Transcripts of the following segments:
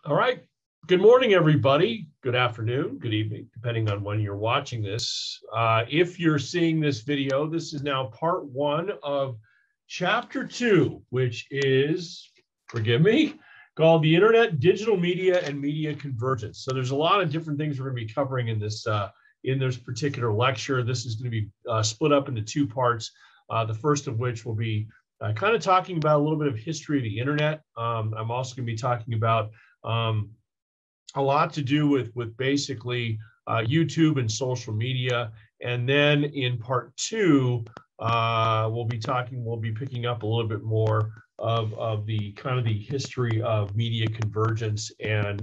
All right. Good morning, everybody. Good afternoon, good evening, depending on when you're watching this. If you're seeing this video, this is now part one of chapter two, which is, forgive me, called The Internet, Digital Media, and Media Convergence. So there's a lot of different things we're going to be covering in this particular lecture. This is going to be split up into two parts. The first of which will be kind of talking about a little bit of history of the internet. I'm also going to be talking about a lot to do with basically YouTube and social media. And then in part two, we'll be picking up a little bit more of the kind of the history of media convergence and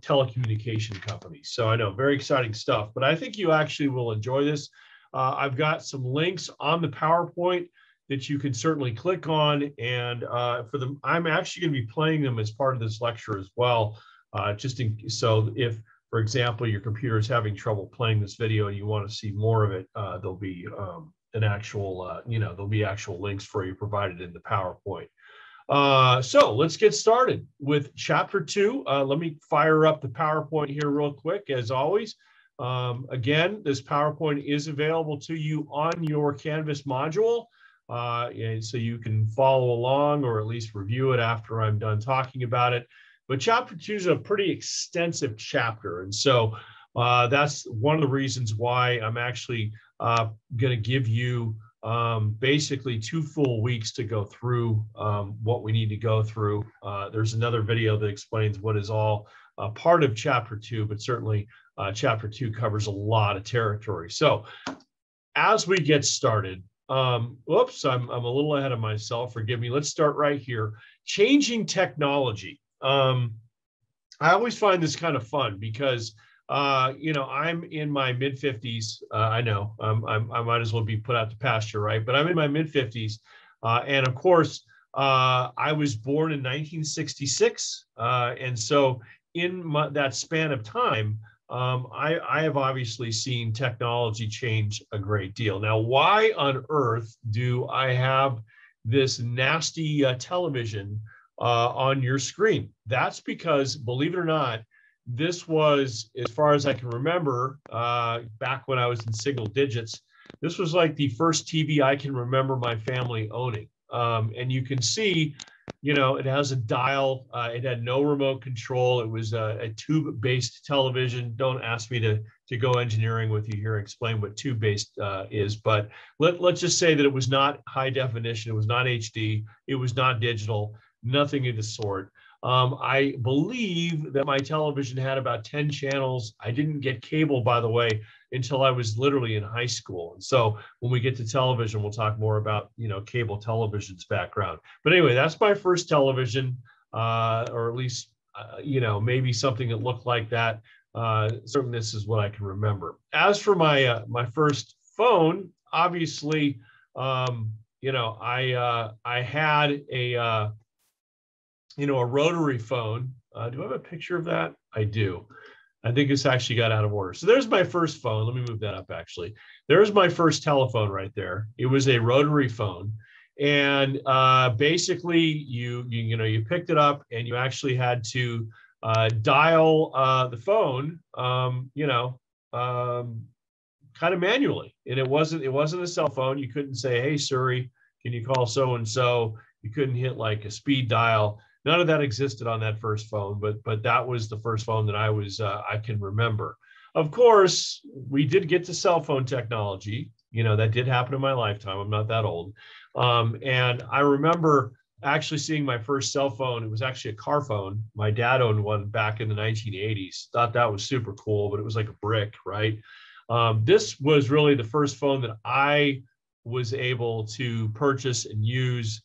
telecommunication companies. So I know, very exciting stuff, but I think you actually will enjoy this. I've got some links on the PowerPoint that you can certainly click on. And I'm actually going to be playing them as part of this lecture as well. So if, for example, your computer is having trouble playing this video and you want to see more of it, there'll be there'll be actual links for you provided in the PowerPoint. So let's get started with chapter two. Let me fire up the PowerPoint here real quick, as always. Again, this PowerPoint is available to you on your Canvas module. And so you can follow along or at least review it after I'm done talking about it. But chapter two is a pretty extensive chapter. And so that's one of the reasons why I'm actually going to give you basically 2 full weeks to go through what we need to go through. There's another video that explains what is all part of chapter two, but certainly chapter two covers a lot of territory. So as we get started, whoops, I'm a little ahead of myself. Forgive me. Let's start right here. Changing technology. I always find this kind of fun because, I'm in my mid 50s. I know I might as well be put out to pasture, right? But I'm in my mid 50s. And of course, I was born in 1966. And so in that span of time, I have obviously seen technology change a great deal. Now, why on earth do I have this nasty television on your screen? That's because, believe it or not, this was, as far as I can remember, back when I was in single digits, this was like the first TV I can remember my family owning. And you can see, it has a dial. It had no remote control. It was a tube-based television. Don't ask me to go engineering with you here and explain what tube-based is, but let's just say that it was not high definition. It was not HD. It was not digital. Nothing of the sort. I believe that my television had about 10 channels. I didn't get cable, by the way, until I was literally in high school. And so when we get to television, we'll talk more about, cable television's background. But anyway, that's my first television, or at least, maybe something that looked like that. Certainly this is what I can remember. As for my first phone, obviously, I had a rotary phone. Do I have a picture of that? I do. I think it's actually got out of order. So there's my first phone. Let me move that up, actually. There's my first telephone right there. It was a rotary phone. And basically, you picked it up and you actually had to dial the phone, kind of manually. And it wasn't a cell phone. You couldn't say, "Hey, Siri, can you call so-and-so?" You couldn't hit like a speed dial. None of that existed on that first phone, but that was the first phone that I can remember. Of course, we did get to cell phone technology. That did happen in my lifetime. I'm not that old. And I remember actually seeing my first cell phone. It was actually a car phone. My dad owned one back in the 1980s. Thought that was super cool, but it was like a brick, right? This was really the first phone that I was able to purchase and use.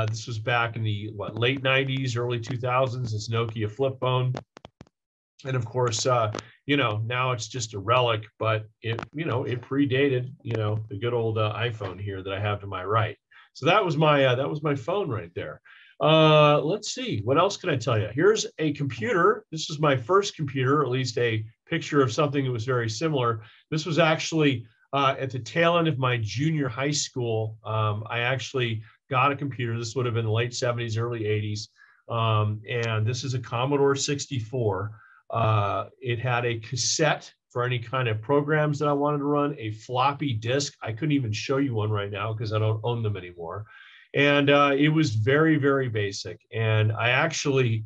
This was back in the late 90s, early 2000s. It's Nokia flip phone. And of course, now it's just a relic, but it predated, the good old iPhone here that I have to my right. So that was my phone right there. Let's see, what else can I tell you? Here's a computer. This is my first computer, at least a picture of something that was very similar. This was actually at the tail end of my junior high school. I actually got a computer. This would have been the late 70s, early 80s. And this is a Commodore 64. It had a cassette for any kind of programs that I wanted to run, a floppy disk. I couldn't even show you one right now because I don't own them anymore. And it was very, very basic. And I actually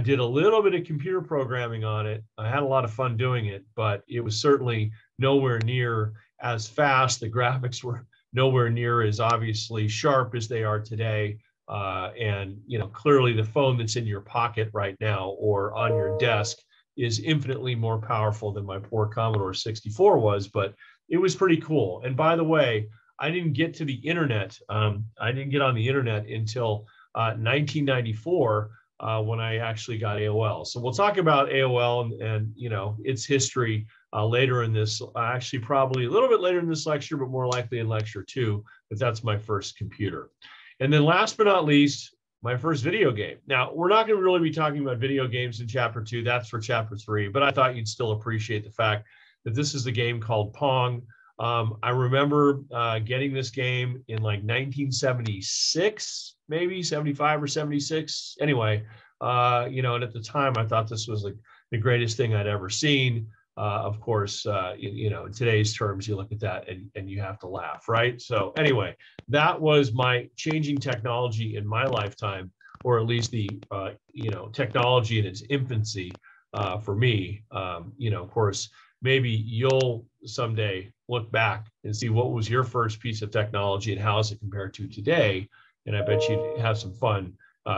did a little bit of computer programming on it. I had a lot of fun doing it, but it was certainly nowhere near as fast. The graphics were nowhere near as obviously sharp as they are today. And clearly the phone that's in your pocket right now or on your desk is infinitely more powerful than my poor Commodore 64 was, but it was pretty cool. And by the way, I didn't get to the internet. I didn't get on the internet until 1994 when I actually got AOL. So we'll talk about AOL and its history later in this, actually probably a little bit later in this lecture, but more likely in lecture 2, but that's my first computer. And then last but not least, my first video game. Now, we're not going to really be talking about video games in chapter 2. That's for chapter 3, but I thought you'd still appreciate the fact that this is a game called Pong. I remember getting this game in like 1976, maybe 75 or 76. Anyway, and at the time I thought this was like the greatest thing I'd ever seen. Of course, in today's terms, you look at that and you have to laugh, right? So anyway, that was my changing technology in my lifetime, or at least the, technology in its infancy for me. Of course, maybe you'll someday look back and see what was your first piece of technology and how is it compared to today. And I bet you'd have some fun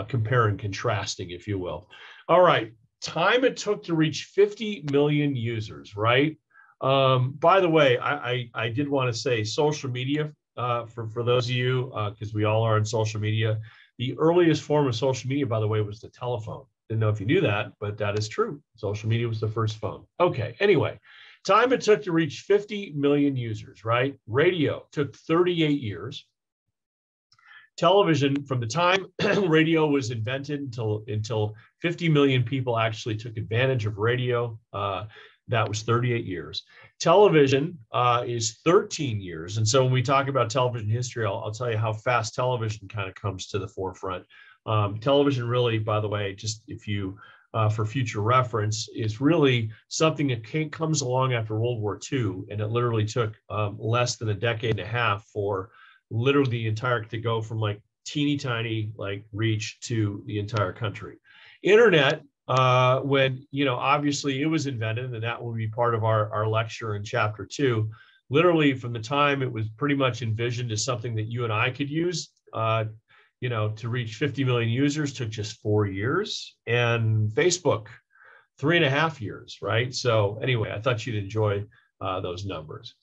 comparing, contrasting, if you will. All right. Time it took to reach 50 million users, right? By the way, I did want to say social media for those of you, because we all are on social media. The earliest form of social media, by the way, was the telephone. Didn't know if you knew that, but that is true. Social media was the first phone. Okay, anyway, time it took to reach 50 million users, right? Radio took 38 years. Television, from the time radio was invented until 50 million people actually took advantage of radio, that was 38 years. Television is 13 years. And so when we talk about television history, I'll tell you how fast television kind of comes to the forefront. Television really, by the way, just if you, for future reference, is really something that comes along after World War II. And it literally took less than a decade and a half for literally the entire, to go from like teeny tiny like reach to the entire country. Internet, when obviously it was invented, and that will be part of our lecture in chapter 2. Literally from the time it was pretty much envisioned as something that you and I could use, to reach 50 million users took just 4 years, and Facebook 3.5 years, right? So anyway, I thought you'd enjoy those numbers.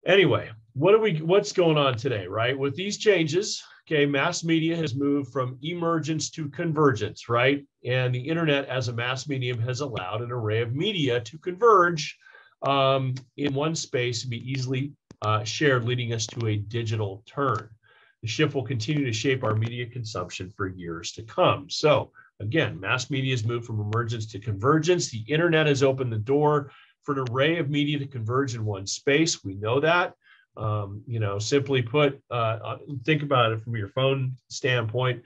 Anyway, what's going on today, right? With these changes, okay, mass media has moved from emergence to convergence, right? And the internet as a mass medium has allowed an array of media to converge in one space and be easily shared, leading us to a digital turn. The shift will continue to shape our media consumption for years to come. So again, mass media has moved from emergence to convergence. The internet has opened the door for an array of media to converge in one space. We know that. Simply put, think about it from your phone standpoint.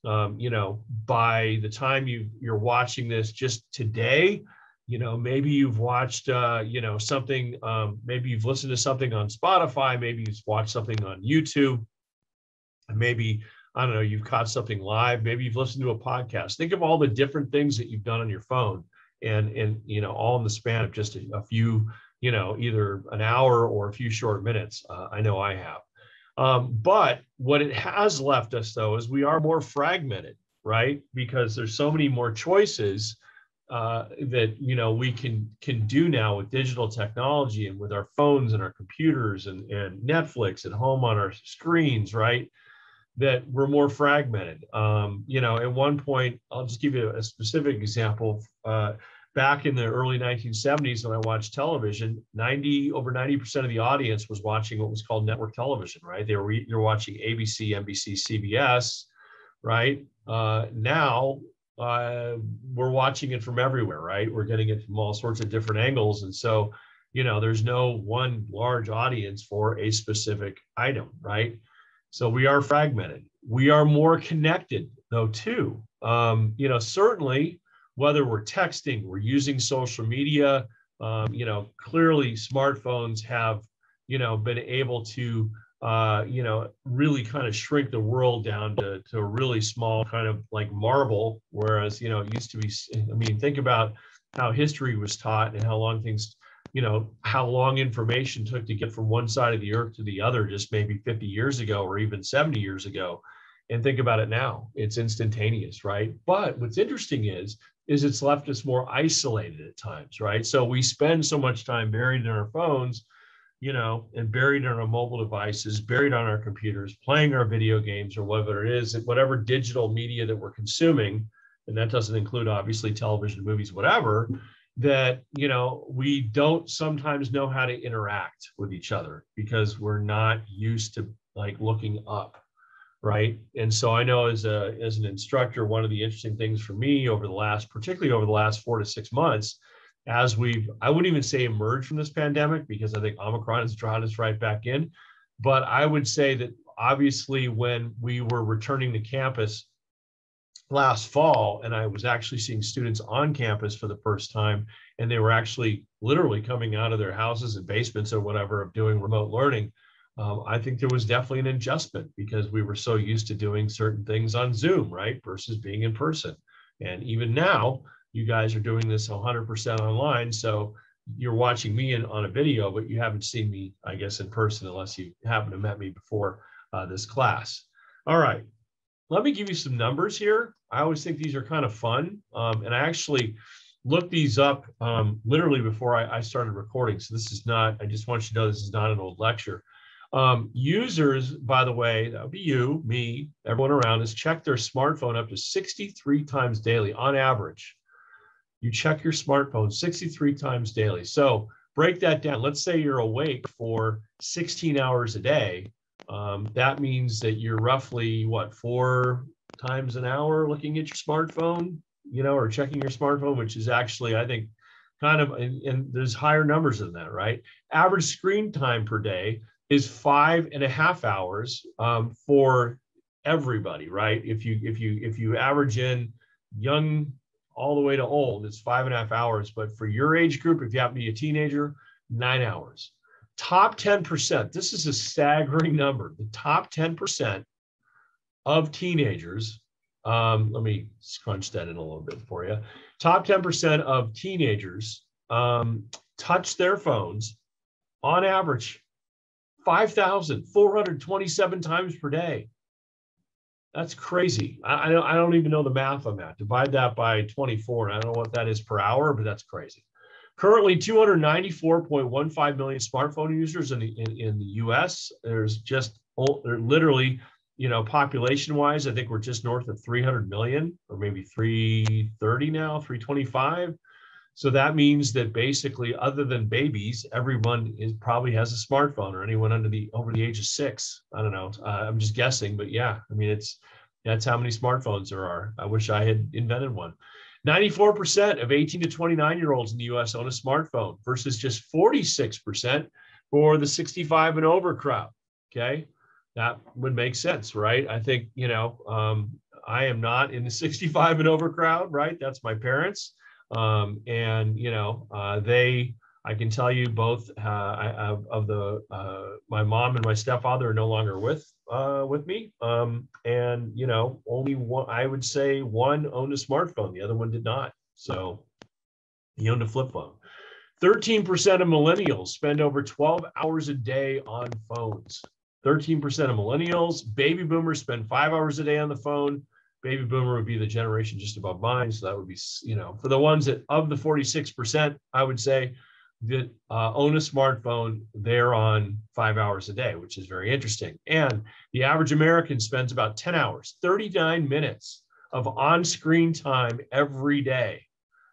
By the time you're watching this just today, maybe you've watched, something, maybe you've listened to something on Spotify, maybe you've watched something on YouTube, maybe, I don't know, you've caught something live, maybe you've listened to a podcast. Think of all the different things that you've done on your phone. And all in the span of just a few, either an hour or a few short minutes. I know I have. But what it has left us, though, is we are more fragmented, right? Because there's so many more choices that, we can do now with digital technology and with our phones and our computers and Netflix at home on our screens, right? That we're more fragmented. At one point, I'll just give you a specific example. Back in the early 1970s, when I watched television, over 90% of the audience was watching what was called network television, right? They're watching ABC, NBC, CBS, right? Now we're watching it from everywhere, right? We're getting it from all sorts of different angles. And so, there's no one large audience for a specific item, right? So we are fragmented. We are more connected, though, too. Certainly, whether we're texting, we're using social media, clearly smartphones have, been able to, really kind of shrink the world down to a really small kind of like marble, whereas, it used to be, think about how history was taught and how long things, how long information took to get from one side of the earth to the other just maybe 50 years ago or even 70 years ago. And think about it now, it's instantaneous, right? But what's interesting is it's left us more isolated at times, right? So we spend so much time buried in our phones, and buried in our mobile devices, buried on our computers, playing our video games or whatever it is, whatever digital media that we're consuming, and that doesn't include obviously television, movies, whatever, that, we don't sometimes know how to interact with each other because we're not used to like looking up. Right. And so I know as an instructor, one of the interesting things for me particularly over the last 4 to 6 months, I wouldn't even say emerged from this pandemic because I think Omicron has drawn us right back in. But I would say that obviously when we were returning to campus last fall, and I was actually seeing students on campus for the first time, and they were actually literally coming out of their houses and basements or whatever of doing remote learning. I think there was definitely an adjustment because we were so used to doing certain things on Zoom, right, versus being in person. And even now, you guys are doing this 100% online. So you're watching me on a video, but you haven't seen me, I guess, in person unless you happen to met me before this class. All right, let me give you some numbers here. I always think these are kind of fun. And I actually looked these up literally before I started recording. So this is not, I just want you to know this is not an old lecture. Users, by the way, that would be you, me, everyone around us, check their smartphone up to 63 times daily on average. You check your smartphone 63 times daily. So break that down. Let's say you're awake for 16 hours a day. That means that you're roughly, 4 times an hour looking at your smartphone, or checking your smartphone, which is actually, I think, kind of, and there's higher numbers than that, right? Average screen time per day is 5.5 hours for everybody, right? If you average in young all the way to old, it's 5.5 hours. But for your age group, if you happen to be a teenager, 9 hours. Top 10%, this is a staggering number. The top 10% of teenagers, let me crunch that in a little bit for you. Top 10% of teenagers touch their phones on average 5,427 times per day. That's crazy. I don't even know the math on that. Divide that by 24. I don't know what that is per hour, but that's crazy. Currently, 294.15 million smartphone users in the U.S. There's literally, population-wise, I think we're just north of 300 million, or maybe 330 now, 325. So that means that basically, other than babies, everyone probably has a smartphone, or anyone over the age of 6. I don't know. I'm just guessing, but yeah, that's how many smartphones there are. I wish I had invented one. 94% of 18 to 29-year-olds in the U.S. own a smartphone versus just 46% for the 65 and over crowd. Okay, that would make sense, right? I think I am not in the 65 and over crowd, right? That's my parents. I can tell you both my mom and my stepfather are no longer with me. Only one, I would say one owned a smartphone. The other one did not. So he owned a flip phone. 13% of millennials spend over 12 hours a day on phones. 13% of millennials. Baby boomers spend 5 hours a day on the phone. Baby boomer would be the generation just above mine. So that would be, for the ones that of the 46%, I would say that own a smartphone, they're on 5 hours a day, which is very interesting. And the average American spends about 10 hours, 39 minutes of on-screen time every day.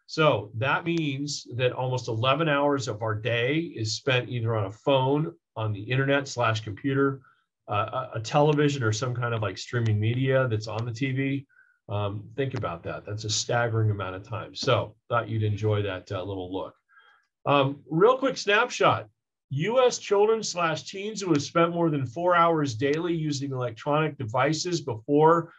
So that means that almost 11 hours of our day is spent either on a phone, on the internet/computer, a television, or some kind of like streaming media that's on the TV. Think about that. That's a staggering amount of time. So thought you'd enjoy that little look. Real quick snapshot. U.S. children/teens who have spent more than 4 hours daily using electronic devices before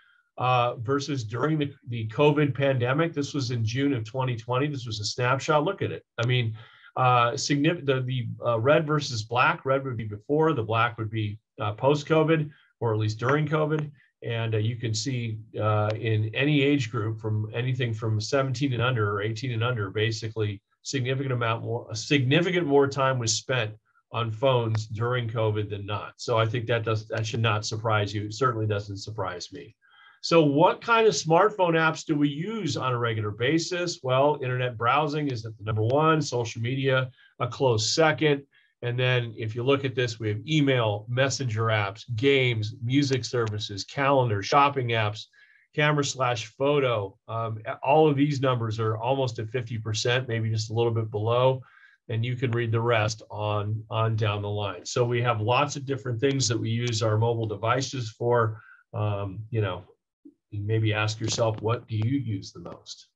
versus during the COVID pandemic. This was in June of 2020. This was a snapshot. Look at it. I mean, significant. The red versus black. Red would be before. The black would be post-COVID, or at least during COVID. And you can see in any age group, from anything from 17 and under or 18 and under, basically significant more time was spent on phones during COVID than not. So I think that should not surprise you. It certainly doesn't surprise me. So what kind of smartphone apps do we use on a regular basis? Well, internet browsing is at the number one, social media a close second. And then if you look at this, we have email, messenger apps, games, music services, calendar, shopping apps, camera/photo. All of these numbers are almost at 50%, maybe just a little bit below. And you can read the rest on down the line. So we have lots of different things that we use our mobile devices for. You know, you maybe ask yourself, what do you use the most?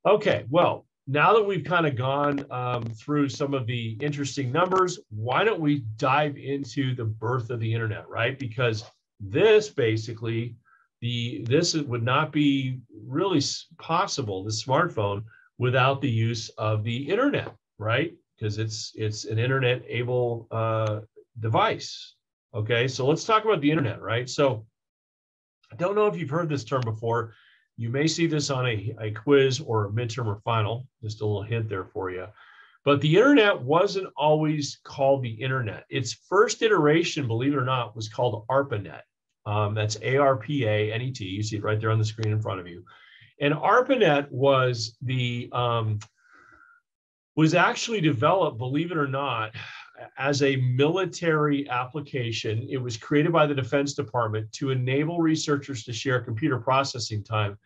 Okay, well, now that we've kind of gone through some of the interesting numbers, why don't we dive into the birth of the internet, right? Because this basically, this would not be really possible, the smartphone, without the use of the internet, right? Because it's an internet-able device. Okay, so let's talk about the internet, right? So I don't know if you've heard this term before. You may see this on a quiz or a midterm or final, just a little hint there for you. But the internet wasn't always called the internet. Its first iteration, believe it or not, was called ARPANET. That's ARPANET. You see it right there on the screen in front of you. And ARPANET was actually developed, believe it or not, as a military application. It was created by the Defense Department to enable researchers to share computer processing time,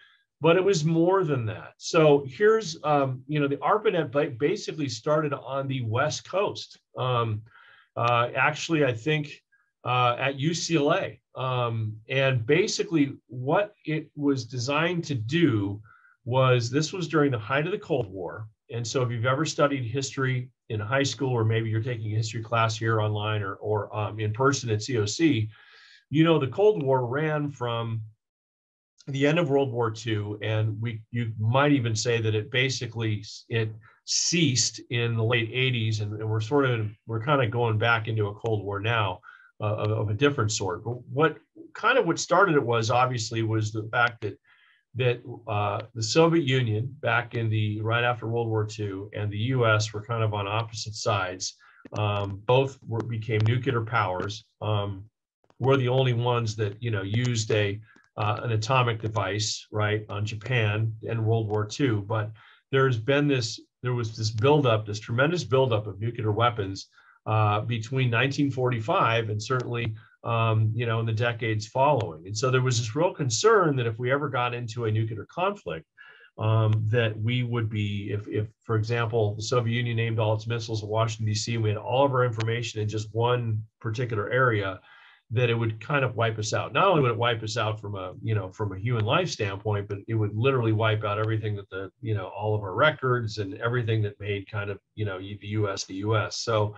but it was more than that. So here's, you know, the ARPANET basically started on the West Coast. Actually, I think at UCLA. And basically what it was designed to do was, this was during the height of the Cold War. And so if you've ever studied history in high school, or maybe you're taking a history class here online or in person at COC, you know, the Cold War ran from the end of World War II, and you might even say that it ceased in the late 80s, and we're kind of going back into a Cold War now of a different sort. But what started it was the fact that the Soviet Union, back in right after World War II, and the U.S. were kind of on opposite sides. Both became nuclear powers. We're the only ones that, you know, used an atomic device, right, on Japan in World War II. But there was this buildup, this tremendous buildup of nuclear weapons between 1945 and certainly you know, in the decades following. And so there was this real concern that if we ever got into a nuclear conflict, that we would be, if for example, the Soviet Union aimed all its missiles at Washington, D.C., and we had all of our information in just one particular area, that it would kind of wipe us out. Not only would it wipe us out from a human life standpoint, but it would literally wipe out everything that all of our records and everything that made kind of, you know, the U.S. So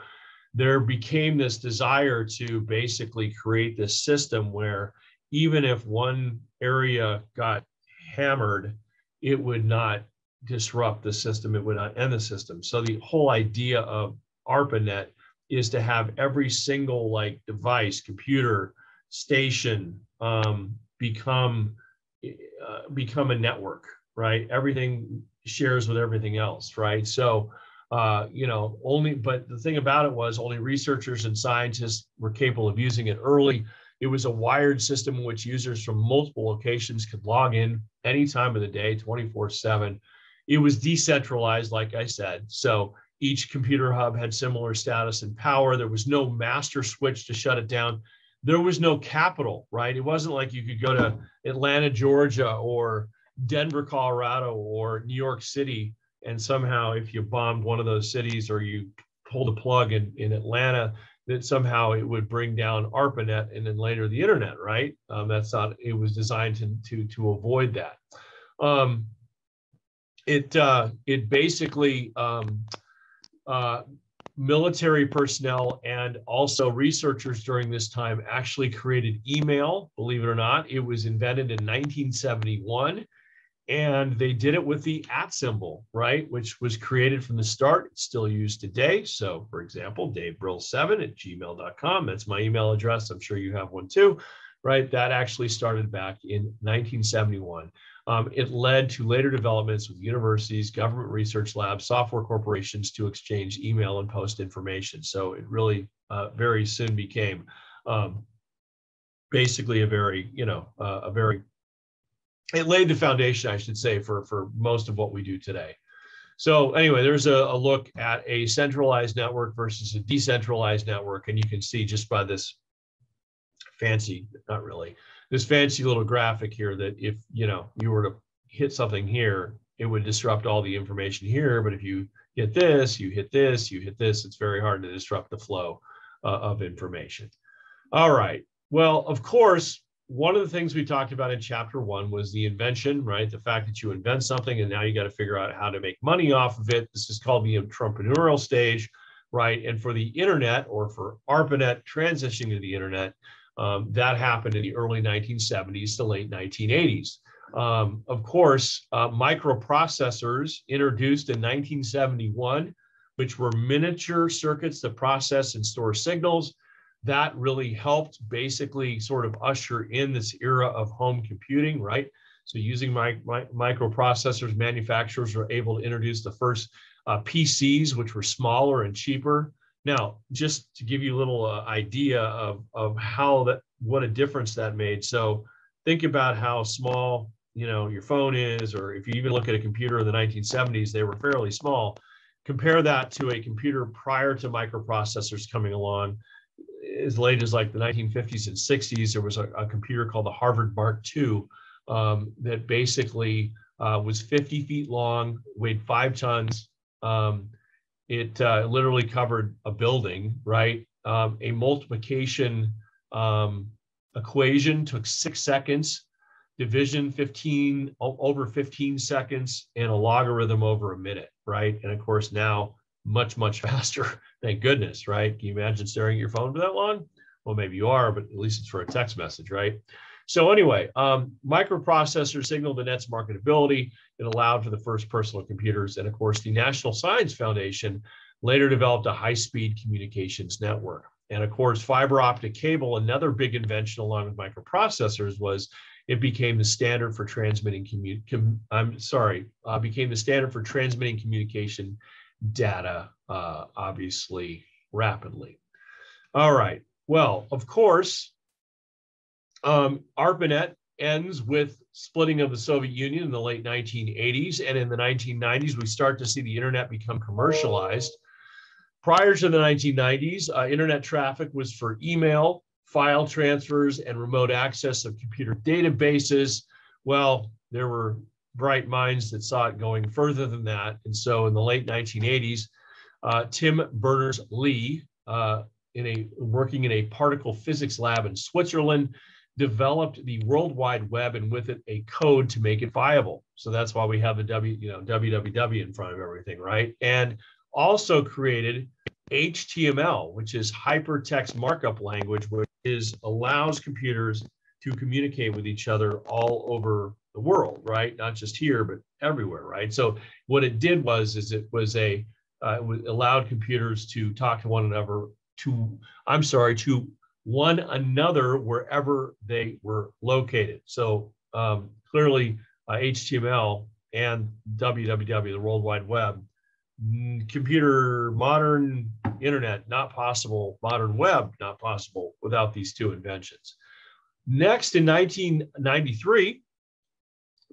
there became this desire to basically create this system where even if one area got hammered, it would not disrupt the system, it would not end the system. So the whole idea of ARPANET is to have every single device, computer, station, become a network, right? Everything shares with everything else, right? So but the thing about it was only researchers and scientists were capable of using it early. It was a wired system in which users from multiple locations could log in any time of the day, 24/7. It was decentralized, like I said. So each computer hub had similar status and power. There was no master switch to shut it down. There was no capital, right? It wasn't like you could go to Atlanta, Georgia, or Denver, Colorado, or New York City, and somehow if you bombed one of those cities or you pulled a plug in Atlanta, that somehow it would bring down ARPANET and then later the internet, right? That's not, it was designed to avoid that. It basically military personnel and also researchers during this time actually created email. Believe it or not, it was invented in 1971. And they did it with the @ symbol, right? Which was created from the start. It's still used today. So, for example, davebrill7@gmail.com. That's my email address. I'm sure you have one too, right? That actually started back in 1971. It led to later developments with universities, government research labs, software corporations to exchange email and post information. So it really very soon became basically it laid the foundation, I should say, for most of what we do today. So anyway, there's a look at a centralized network versus a decentralized network. And you can see just by this fancy, not really, this fancy little graphic here that if, you were to hit something here, it would disrupt all the information here. But if you hit this, you hit this, you hit this, it's very hard to disrupt the flow of information. All right. Well, of course, one of the things we talked about in chapter 1 was the invention, right? The fact that you invent something and now you got to figure out how to make money off of it. This is called the entrepreneurial stage, right? And for the internet, or for ARPANET transitioning to the internet, that happened in the early 1970s to late 1980s. Of course, microprocessors introduced in 1971, which were miniature circuits that process and store signals. That really helped basically sort of usher in this era of home computing, right? So using microprocessors, manufacturers were able to introduce the first PCs, which were smaller and cheaper. Now, just to give you a little idea of what a difference that made. So think about how small, your phone is, or if you even look at a computer in the 1970s, they were fairly small. Compare that to a computer prior to microprocessors coming along. As late as like the 1950s and 60s, there was a computer called the Harvard Mark II that basically was 50 feet long, weighed 5 tons. It literally covered a building, right? A multiplication equation took 6 seconds, division over 15 seconds, and a logarithm over a minute, right? And of course now, much, much faster. Thank goodness, right? Can you imagine staring at your phone for that long? Well, maybe you are, but at least it's for a text message, right? So anyway, microprocessors signaled the net's marketability. It allowed for the first personal computers. And of course, the National Science Foundation later developed a high-speed communications network. And of course, fiber optic cable, another big invention along with microprocessors, was it became the standard for transmitting became the standard for transmitting communication data, obviously, rapidly. All right. Well, of course, ARPANET ends with splitting of the Soviet Union in the late 1980s, and in the 1990s, we start to see the internet become commercialized. Prior to the 1990s, internet traffic was for email, file transfers, and remote access of computer databases. Well, there were bright minds that saw it going further than that. And so in the late 1980s, Tim Berners-Lee, working in a particle physics lab in Switzerland, developed the World Wide Web, and with it a code to make it viable. So that's why we have the www in front of everything, right? And also created HTML, which is hypertext markup language, which allows computers to communicate with each other all over the world, right? Not just here, but everywhere, right? So what it did was, it allowed computers to talk to one another, to one another wherever they were located. So clearly, HTML and www, the World Wide Web, modern internet, not possible, modern web, not possible without these two inventions. Next, in 1993,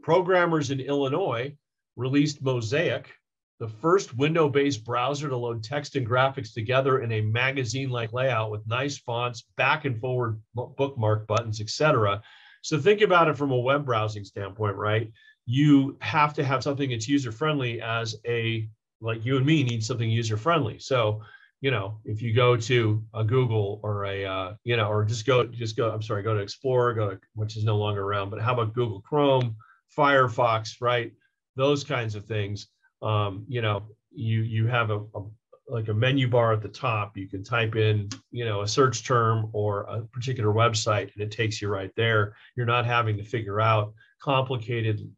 programmers in Illinois released Mosaic, the first window-based browser to load text and graphics together in a magazine-like layout with nice fonts, back and forward bookmark buttons, etc. So think about it from a web browsing standpoint, right? You have to have something that's user-friendly, like you and me need something user-friendly. So, if you go to a Google or or go to Explorer, which is no longer around, but how about Google Chrome, Firefox, right? Those kinds of things. You have like a menu bar at the top. You can type in, a search term or a particular website, and it takes you right there. You're not having to figure out complicated,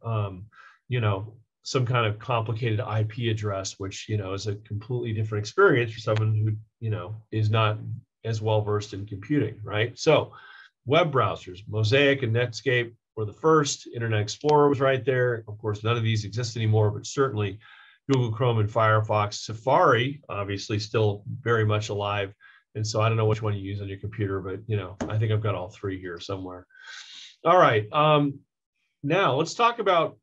some kind of complicated IP address, which, is a completely different experience for someone who, is not as well versed in computing, right? So web browsers, Mosaic and Netscape were the first. Internet Explorer was right there. Of course, none of these exist anymore, but certainly Google Chrome and Firefox. Safari, obviously, still very much alive. And so I don't know which one you use on your computer, but I think I've got all three here somewhere. All right. Now let's talk about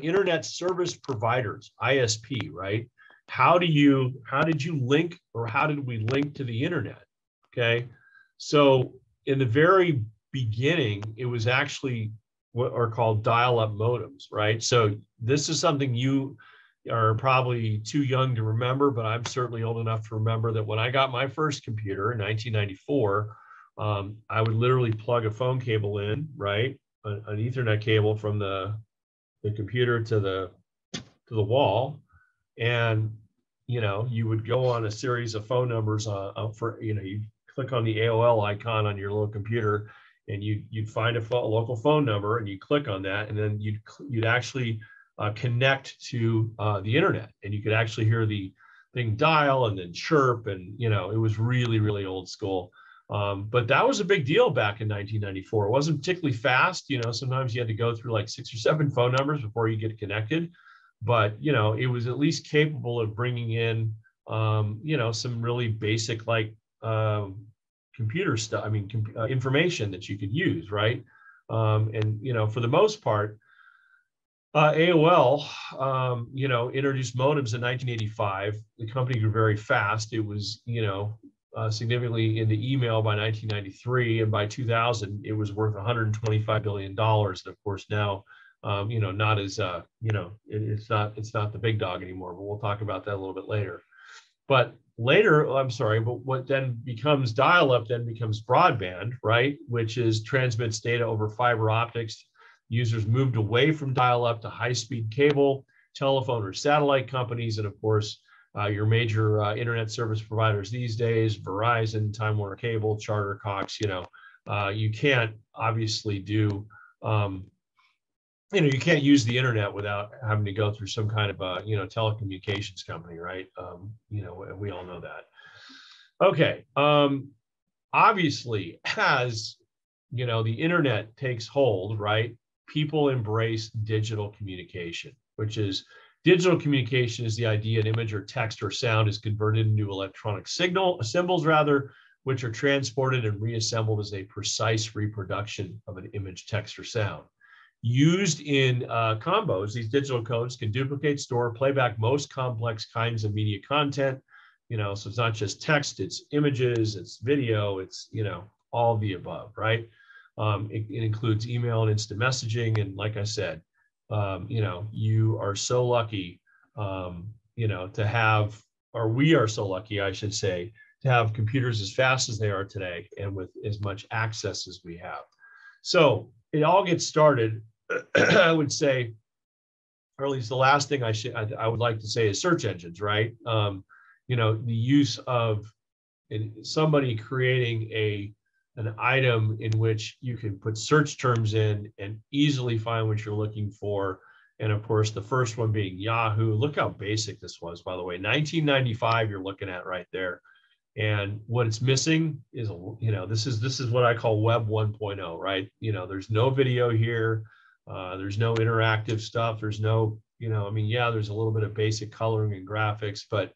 internet service providers, ISP, right? How did you link, or how did we link to the internet? Okay. So in the very beginning, it was actually what are called dial-up modems, right? So this is something you are probably too young to remember, but I'm certainly old enough to remember that when I got my first computer in 1994, I would literally plug a phone cable in, right? An Ethernet cable from the computer to the wall, and you would go on a series of phone numbers you click on the AOL icon on your little computer, and you'd find a local phone number, and you click on that, and then you'd actually connect to the internet, and you could actually hear the thing dial and then chirp, and it was really, really old school. But that was a big deal back in 1994. It wasn't particularly fast. Sometimes you had to go through like 6 or 7 phone numbers before you get connected. But, it was at least capable of bringing in, some really basic, like computer stuff. I mean, information that you could use, right? And, for the most part, AOL, introduced modems in 1985. The company grew very fast. It was, significantly into email by 1993, and by 2000 it was worth $125 billion. And of course now, not as it's not the big dog anymore, but we'll talk about that a little bit later. But what then becomes dial-up then becomes broadband, right? Which transmits data over fiber optics. Users moved away from dial-up to high-speed cable, telephone, or satellite companies, and of course, your major internet service providers these days: Verizon, Time Warner Cable, Charter, Cox. You can't obviously do, you can't use the internet without having to go through some kind of telecommunications company, right? We all know that. Okay. Obviously, as the internet takes hold, right? People embrace digital communication, which is digital communication is the idea an image or text or sound is converted into electronic symbols, which are transported and reassembled as a precise reproduction of an image, text, or sound. Used in combos, these digital codes can duplicate, store, playback most complex kinds of media content. So it's not just text, it's images, it's video, it's, all of the above, right? It includes email and instant messaging. And like I said, you are so lucky, to have, or we are so lucky, I should say, to have computers as fast as they are today and with as much access as we have. So it all gets started, I would say, or at least the last thing I would like to say is search engines, right? The use of somebody creating an item in which you can put search terms in and easily find what you're looking for. And of course, the first one being Yahoo. Look how basic this was, by the way. 1995, you're looking at right there. And what it's missing is, this is what I call Web 1.0, right? There's no video here. There's no interactive stuff. There's no, there's a little bit of basic coloring and graphics, but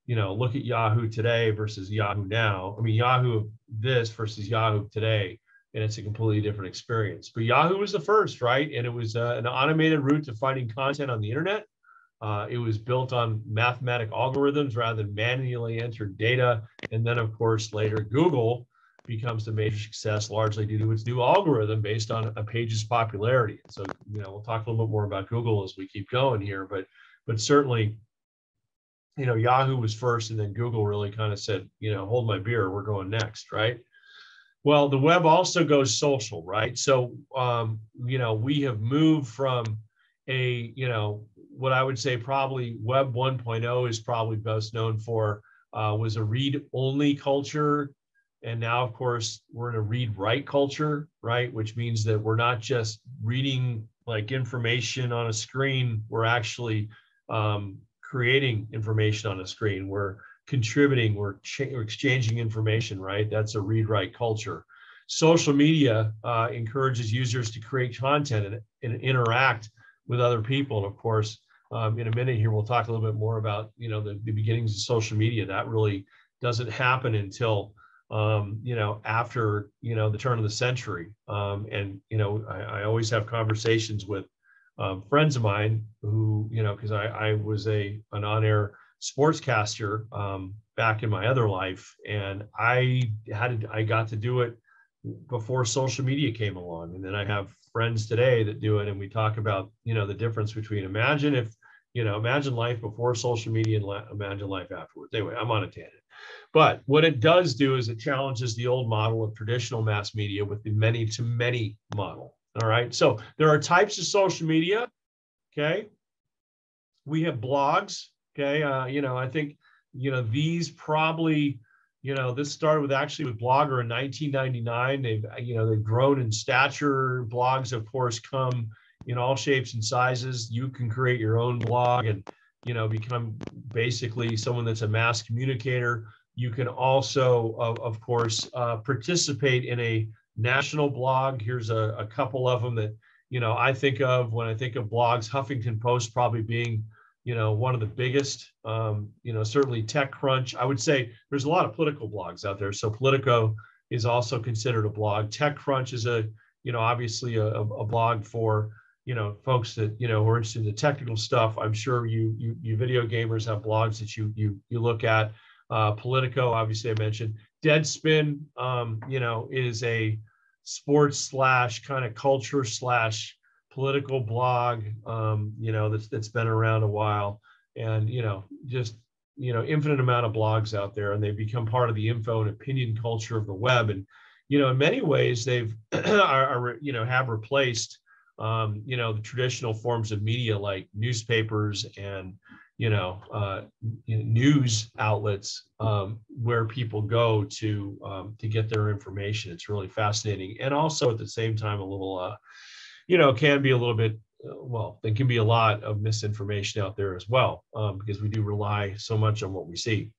look at Yahoo today versus Yahoo now. Yahoo this versus Yahoo today, and it's a completely different experience. But Yahoo was the first, right? And it was an automated route to finding content on the internet. It was built on mathematic algorithms rather than manually entered data. And then, of course, later Google becomes the major success largely due to its new algorithm based on a page's popularity. So, we'll talk a little bit more about Google as we keep going here, but certainly, Yahoo was first, and then Google really kind of said, hold my beer, we're going next, right? Well, the web also goes social, right? So, we have moved from what I would say probably Web 1.0 is probably best known for was a read-only culture. And now, of course, we're in a read-write culture, right? Which means that we're not just reading like information on a screen, we're actually creating information on a screen. We're contributing, we're exchanging information, right? That's a read-write culture. Social media encourages users to create content and interact with other people. And of course, in a minute here, we'll talk a little bit more about, you know, the beginnings of social media. That really doesn't happen until, you know, after, you know, the turn of the century. And, you know, I always have conversations with friends of mine who, you know, because I was an on-air sportscaster back in my other life, and I got to do it before social media came along. And then I have friends today that do it, and we talk about, you know, the difference between imagine life before social media and imagine life afterwards. Anyway, I'm on a tangent. But what it does do is it challenges the old model of traditional mass media with the many to many model. All right. So there are types of social media. Okay. We have blogs. Okay. You know, I think, you know, these probably, you know, this started with Blogger in 1999. They've grown in stature. Blogs, of course, come in all shapes and sizes. You can create your own blog and, you know, become basically someone that's a mass communicator. You can also, of course, participate in a national blog. Here's a couple of them that, you know, I think of when I think of blogs. Huffington Post probably being, you know, one of the biggest. You know, certainly TechCrunch. I would say there's a lot of political blogs out there. So Politico is also considered a blog. TechCrunch is obviously a blog for, you know, folks that, you know, who are interested in the technical stuff. I'm sure you video gamers have blogs that you look at. Politico, obviously I mentioned. Deadspin, you know, is a sports / kind of culture / political blog, you know, that's been around a while, and, you know, just, you know, infinite amount of blogs out there, and they've become part of the info and opinion culture of the web. And, you know, in many ways they've have replaced, you know, the traditional forms of media like newspapers and, you know, news outlets, where people go to get their information. It's really fascinating, and also at the same time a little, you know, can be a little bit, there can be a lot of misinformation out there as well, because we do rely so much on what we see.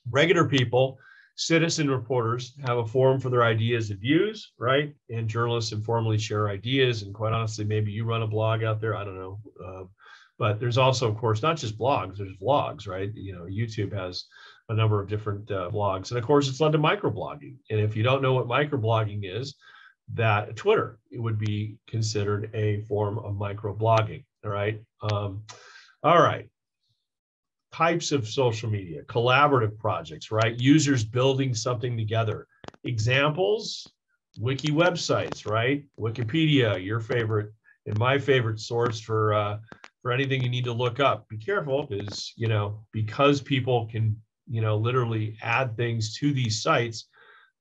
Regular people, citizen reporters, have a forum for their ideas and views, right? And journalists informally share ideas. And quite honestly, maybe you run a blog out there, I don't know. But there's also, of course, not just blogs, there's vlogs, right? You know, YouTube has a number of different blogs. And of course, it's led to microblogging. And if you don't know what microblogging is, that Twitter, it would be considered a form of microblogging, all right? All right. Types of social media, collaborative projects, right? Users building something together. Examples, wiki websites, right? Wikipedia, your favorite and my favorite source for anything you need to look up. Be careful, because, you know, because people can, you know, literally add things to these sites,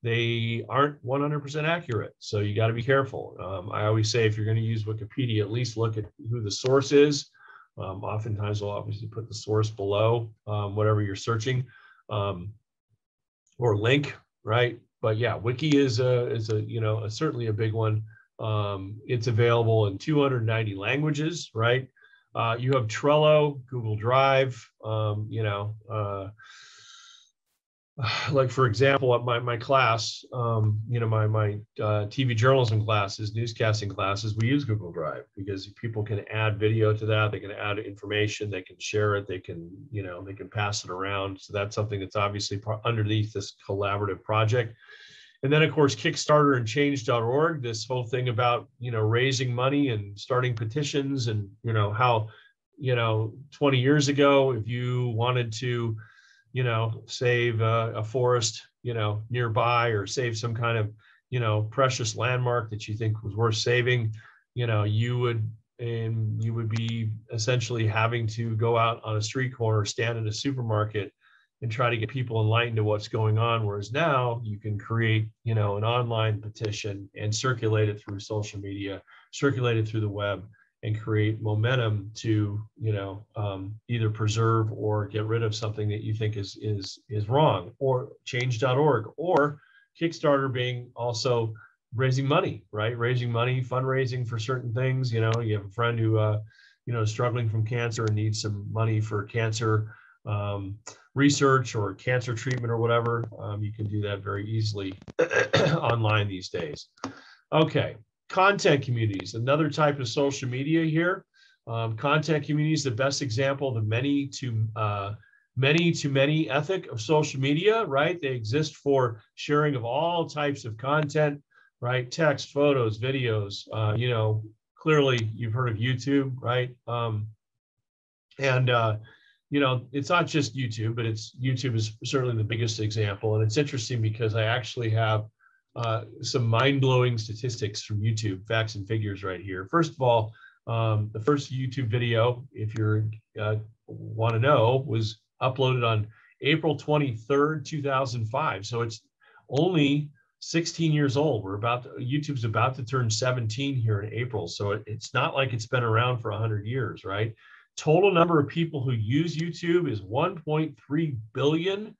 they aren't 100% accurate. So you got to be careful. I always say, if you're going to use Wikipedia, at least look at who the source is. Oftentimes we'll obviously put the source below whatever you're searching, or link, right? But yeah, Wiki is you know, certainly a big one. It's available in 290 languages, right? You have Trello, Google Drive, you know, like, for example, at my class, you know, my TV journalism classes, newscasting classes, we use Google Drive, because people can add video to that, they can add information, they can share it, they can, you know, they can pass it around. So that's something that's obviously underneath this collaborative project. And then, of course, Kickstarter and change.org, this whole thing about, you know, raising money and starting petitions, and, you know, how, you know, 20 years ago, if you wanted to, you know, save a forest, you know, nearby, or save some kind of, you know, precious landmark that you think was worth saving, you know, you would be essentially having to go out on a street corner, stand in a supermarket, and try to get people enlightened to what's going on. Whereas now you can create, you know, an online petition and circulate it through social media, circulate it through the web, and create momentum to, either preserve or get rid of something that you think is wrong, or change.org, or Kickstarter being also raising money, right? Raising money, fundraising for certain things. You have a friend who, is struggling from cancer and needs some money for cancer research or cancer treatment or whatever. You can do that very easily online these days. Okay, content communities, another type of social media here. Content communities, the best example of the many to many ethic of social media, right? They exist for sharing of all types of content, right? Text, photos, videos. Clearly you've heard of YouTube, right? It's not just YouTube, but YouTube is certainly the biggest example. And it's interesting because I actually have some mind-blowing statistics from YouTube, facts and figures right here. First of all, the first YouTube video, if you want to know, was uploaded on April 23rd, 2005. So it's only 16 years old. YouTube's about to turn 17 here in April. So it's not like it's been around for 100 years, right? Total number of people who use YouTube is 1.3 billion.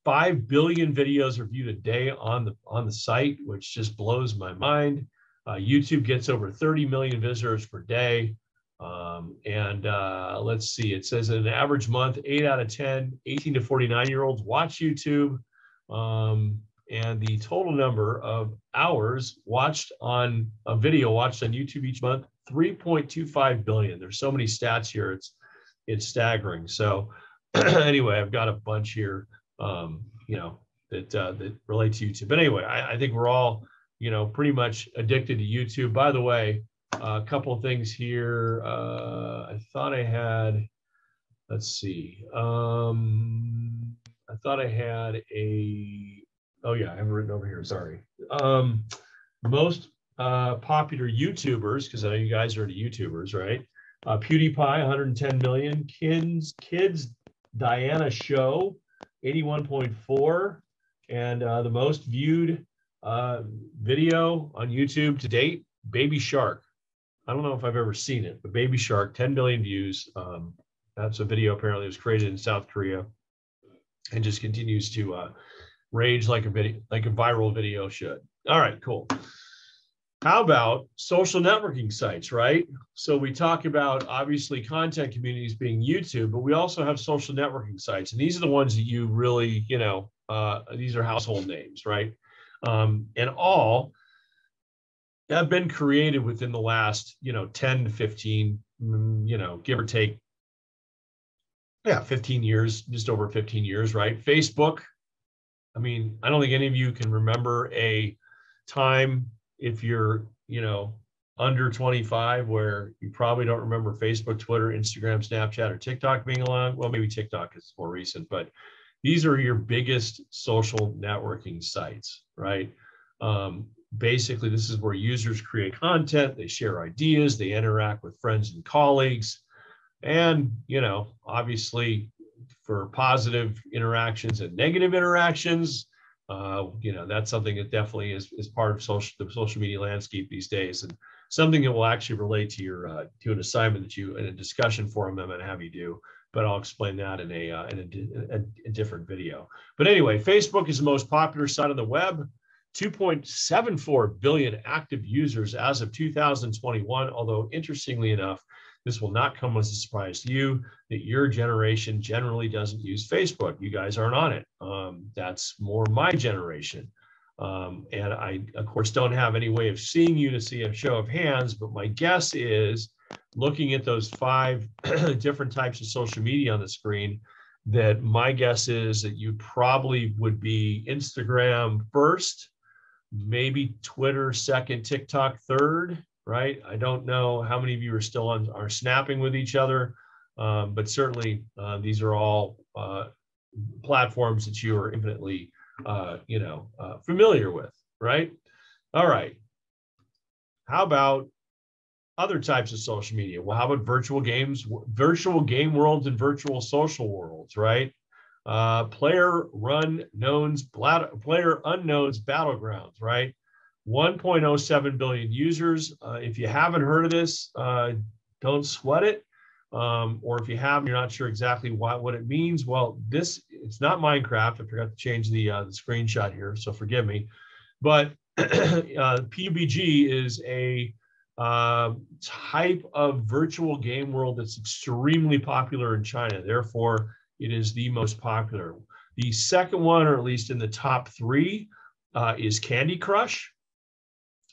5 billion videos are viewed a day on the site, which just blows my mind. YouTube gets over 30 million visitors per day. Let's see, it says in an average month, 8 out of 10 18 to 49-year-olds watch YouTube. And the total number of hours watched on a video watched on YouTube each month, 3.25 billion. There's so many stats here, it's staggering. So anyway, I've got a bunch here, that relate to YouTube. But anyway, I think we're all, pretty much addicted to YouTube. By the way, a couple of things here. I thought I had, let's see. I thought I had oh yeah, I have it written over here, sorry. Most popular YouTubers, because I know you guys are into YouTubers, right? PewDiePie, 110 million. Kids Diana Show, 81.4. And the most viewed video on YouTube to date, Baby Shark. I don't know if I've ever seen it, but Baby Shark, 10 million views. That's a video apparently was created in South Korea and just continues to rage like a viral video should. All right, cool. How about social networking sites, right? So we talk about obviously content communities being YouTube, but we also have social networking sites. And these are the ones that you really, these are household names, right? And all have been created within the last, 10 to 15, give or take, 15 years, just over 15 years, right? Facebook. I mean, I don't think any of you can remember a time, if you're, under 25, where you probably don't remember Facebook, Twitter, Instagram, Snapchat, or TikTok being along. Well, maybe TikTok is more recent, but these are your biggest social networking sites, right? Basically, this is where users create content, they share ideas, they interact with friends and colleagues, and, obviously for positive interactions and negative interactions, that's something that definitely is part of the social media landscape these days, and something that will actually relate to your to an assignment that you in a discussion forum I'm going to have you do. But I'll explain that in a different video. But anyway, Facebook is the most popular site on the web. 2.74 billion active users as of 2021. Although interestingly enough, this will not come as a surprise to you that your generation generally doesn't use Facebook. You guys aren't on it. That's more my generation. And I, of course, don't have any way of seeing you to see a show of hands, but my guess is, looking at those 5 different types of social media on the screen, that my guess is that you probably would be Instagram first, maybe Twitter second, TikTok third, right? I don't know how many of you are still are snapping with each other, but certainly these are all platforms that you are infinitely, familiar with, right? All right. How about other types of social media? Well, how about virtual games, virtual game worlds, and virtual social worlds, right? Player unknowns battlegrounds, right? 1.07 billion users. If you haven't heard of this, don't sweat it. Or if you have, you're not sure exactly what it means. Well, it's not Minecraft. I forgot to change the screenshot here, so forgive me. But PUBG is a type of virtual game world that's extremely popular in China. Therefore, it is the most popular. The second one, or at least in the top three, is Candy Crush.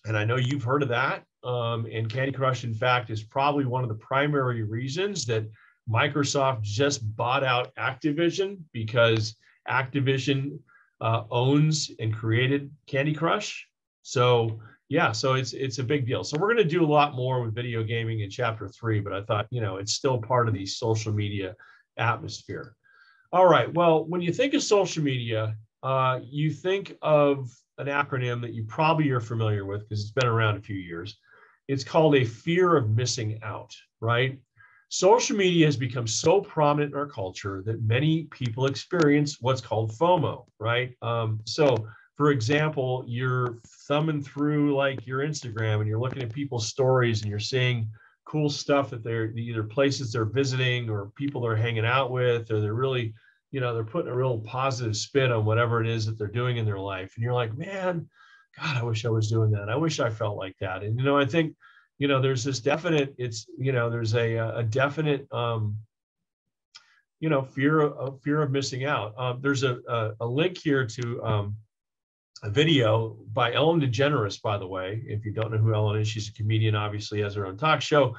And I know you've heard of that. And Candy Crush, in fact, is probably one of the primary reasons that Microsoft just bought out Activision, because Activision owns and created Candy Crush. So yeah, so it's a big deal. So we're going to do a lot more with video gaming in chapter 3, but I thought, it's still part of the social media atmosphere. All right, well, when you think of social media, you think of an acronym that you probably are familiar with because it's been around a few years. It's called a fear of missing out, right? Social media has become so prominent in our culture that many people experience what's called FOMO, right? So for example, you're thumbing through like your Instagram and you're looking at people's stories and you're seeing cool stuff that they're either places they're visiting or people they're hanging out with, or they're really, they're putting a real positive spin on whatever it is that they're doing in their life. And you're like, man, God, I wish I was doing that. I wish I felt like that. And, I think, there's this definite, there's a definite, fear of missing out. There's a link here to a video by Ellen DeGeneres, by the way. If you don't know who Ellen is, she's a comedian, obviously has her own talk show.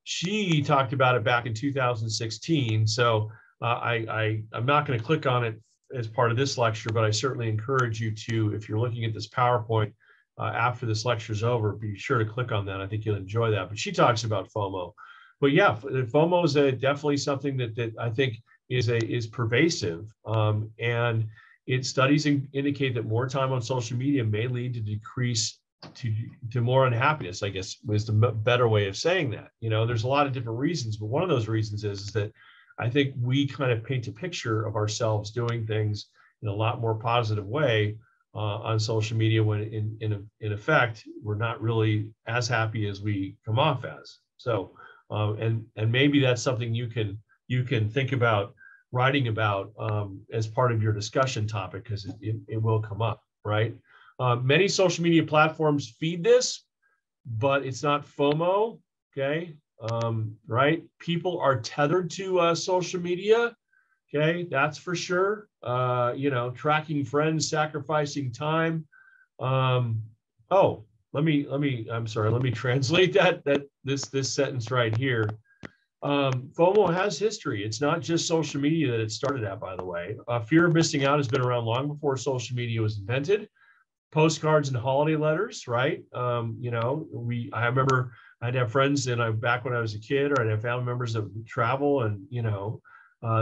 She talked about it back in 2016. So I'm not going to click on it as part of this lecture, but I certainly encourage you to, if you're looking at this PowerPoint after this lecture is over, be sure to click on that. I think you'll enjoy that. But she talks about FOMO. But yeah, FOMO is definitely something that I think is pervasive. And studies indicate that more time on social media may lead to decrease to more unhappiness, I guess was the better way of saying that. There's a lot of different reasons, but one of those reasons is that I think we kind of paint a picture of ourselves doing things in a lot more positive way on social media, when in effect, we're not really as happy as we come off as. So, and maybe that's something you can think about writing about as part of your discussion topic, because it will come up, right? Many social media platforms feed this, but it's not FOMO, okay? Right? People are tethered to social media, okay? That's for sure. Tracking friends, sacrificing time. I'm sorry, let me translate this sentence right here. FOMO has history. It's not just social media that it started at, by the way. Fear of missing out has been around long before social media was invented. Postcards and holiday letters, right? I remember I'd have friends, and back when I was a kid, or I'd have family members that would travel, and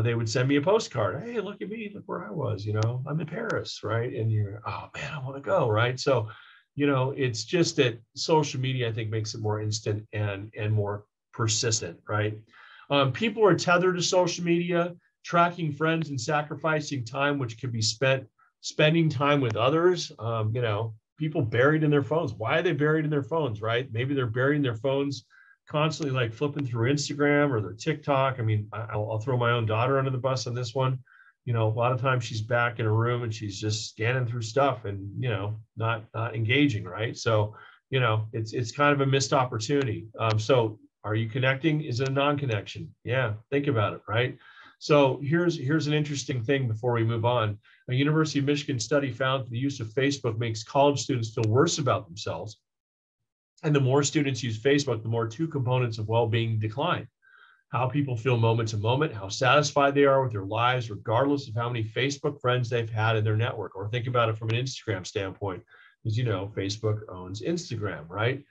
they would send me a postcard. Hey, look at me, look where I was. I'm in Paris, right? And you're, oh man, I want to go, right? So, it's just that social media, I think, makes it more instant and more persistent, right? People are tethered to social media, tracking friends and sacrificing time, which could be spending time with others. People buried in their phones. Why are they buried in their phones, right? Maybe they're buried in their phones constantly, like flipping through Instagram or their TikTok. I mean, I'll throw my own daughter under the bus on this one. A lot of times she's back in a room and she's just scanning through stuff and, not engaging, right? So, it's kind of a missed opportunity. So are you connecting? Is it a non-connection? Yeah, think about it, right? So here's an interesting thing before we move on. A University of Michigan study found that the use of Facebook makes college students feel worse about themselves. And the more students use Facebook, the more two components of well-being decline. How people feel moment to moment, how satisfied they are with their lives, regardless of how many Facebook friends they've had in their network. Or think about it from an Instagram standpoint, because Facebook owns Instagram, right?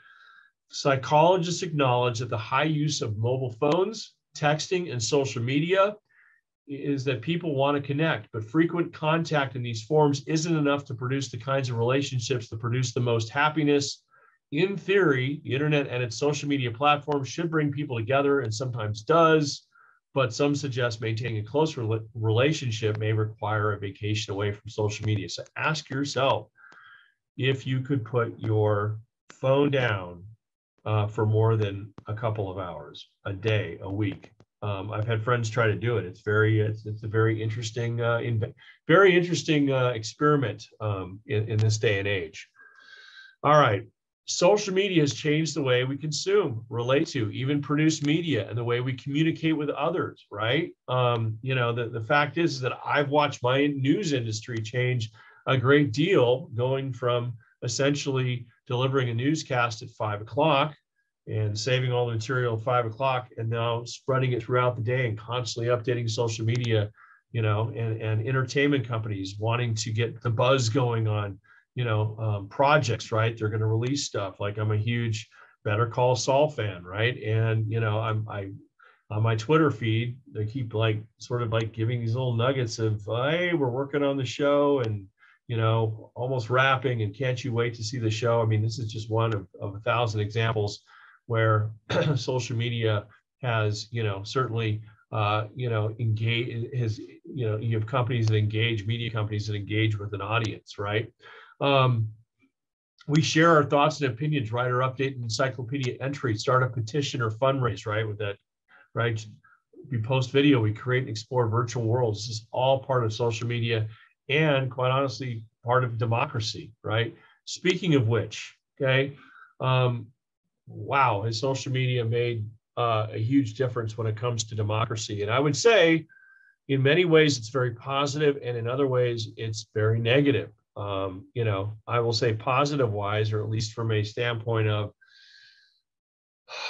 Psychologists acknowledge that the high use of mobile phones, texting, and social media is that people want to connect, but frequent contact in these forms isn't enough to produce the kinds of relationships that produce the most happiness. In theory, the internet and its social media platforms should bring people together, and sometimes does, but some suggest maintaining a close relationship may require a vacation away from social media. So ask yourself, if you could put your phone down for more than a couple of hours, a day, a week. I've had friends try to do it. It's a very interesting, experiment in this day and age. All right. Social media has changed the way we consume, relate to, even produce media, and the way we communicate with others, right? The fact is that I've watched my news industry change a great deal, going from essentially delivering a newscast at 5 o'clock and saving all the material at 5 o'clock, and now spreading it throughout the day and constantly updating social media, and entertainment companies wanting to get the buzz going on projects, right? They're going to release stuff. Like, I'm a huge Better Call Saul fan, right? And I on my Twitter feed, they keep sort of giving these little nuggets of, hey, we're working on the show, and almost wrapping, and can't you wait to see the show? I mean, this is just one of 1,000 examples where social media has certainly engage has you have companies that engage, media companies that engage with an audience, right? We share our thoughts and opinions, write or update an encyclopedia entry, start a petition or fundraise, right? With that, right? We post video, we create and explore virtual worlds. This is all part of social media, and quite honestly, part of democracy, right? Speaking of which, okay, wow, has social media made a huge difference when it comes to democracy? And I would say, in many ways, it's very positive, and in other ways, it's very negative. I will say positive wise, or at least from a standpoint of,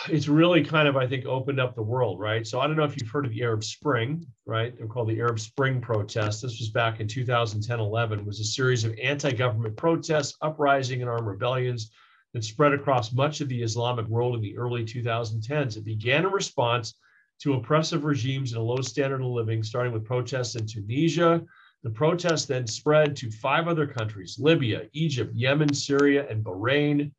it's really kind of, I think, opened up the world, right? So I don't know if you've heard of the Arab Spring, right? They're called the Arab Spring protests. This was back in 2010-11. It was a series of anti-government protests, uprising, and armed rebellions that spread across much of the Islamic world in the early 2010s. It began in response to oppressive regimes and a low standard of living, starting with protests in Tunisia. The protests then spread to 5 other countries: Libya, Egypt, Yemen, Syria, and Bahrain,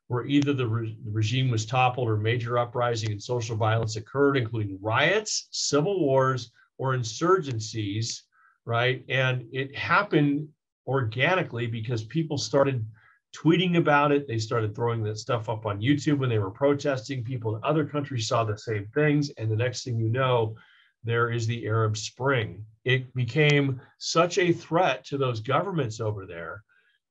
where either the regime was toppled or major uprising and social violence occurred, including riots, civil wars, or insurgencies, right? And it happened organically because people started tweeting about it. They started throwing that stuff up on YouTube when they were protesting. People in other countries saw the same things. And the next thing you know, there is the Arab Spring. It became such a threat to those governments over there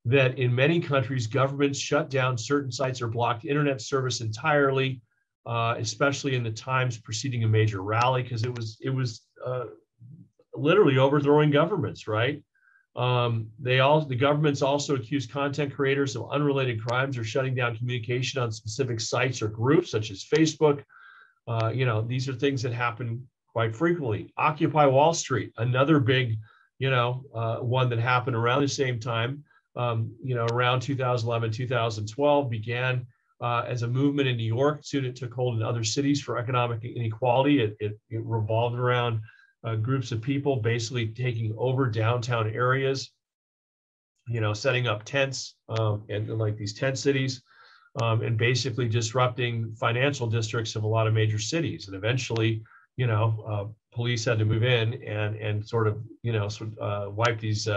that in many countries, governments shut down certain sites or blocked internet service entirely, especially in the times preceding a major rally, because it was literally overthrowing governments, right? The governments also accused content creators of unrelated crimes or shutting down communication on specific sites or groups, such as Facebook. These are things that happen quite frequently. Occupy Wall Street, another big, one that happened around the same time. Around 2011, 2012, began as a movement in New York. Soon it took hold in other cities for economic inequality. It revolved around groups of people basically taking over downtown areas, setting up tents and like these tent cities, and basically disrupting financial districts of a lot of major cities. And eventually, police had to move in and sort of, wipe these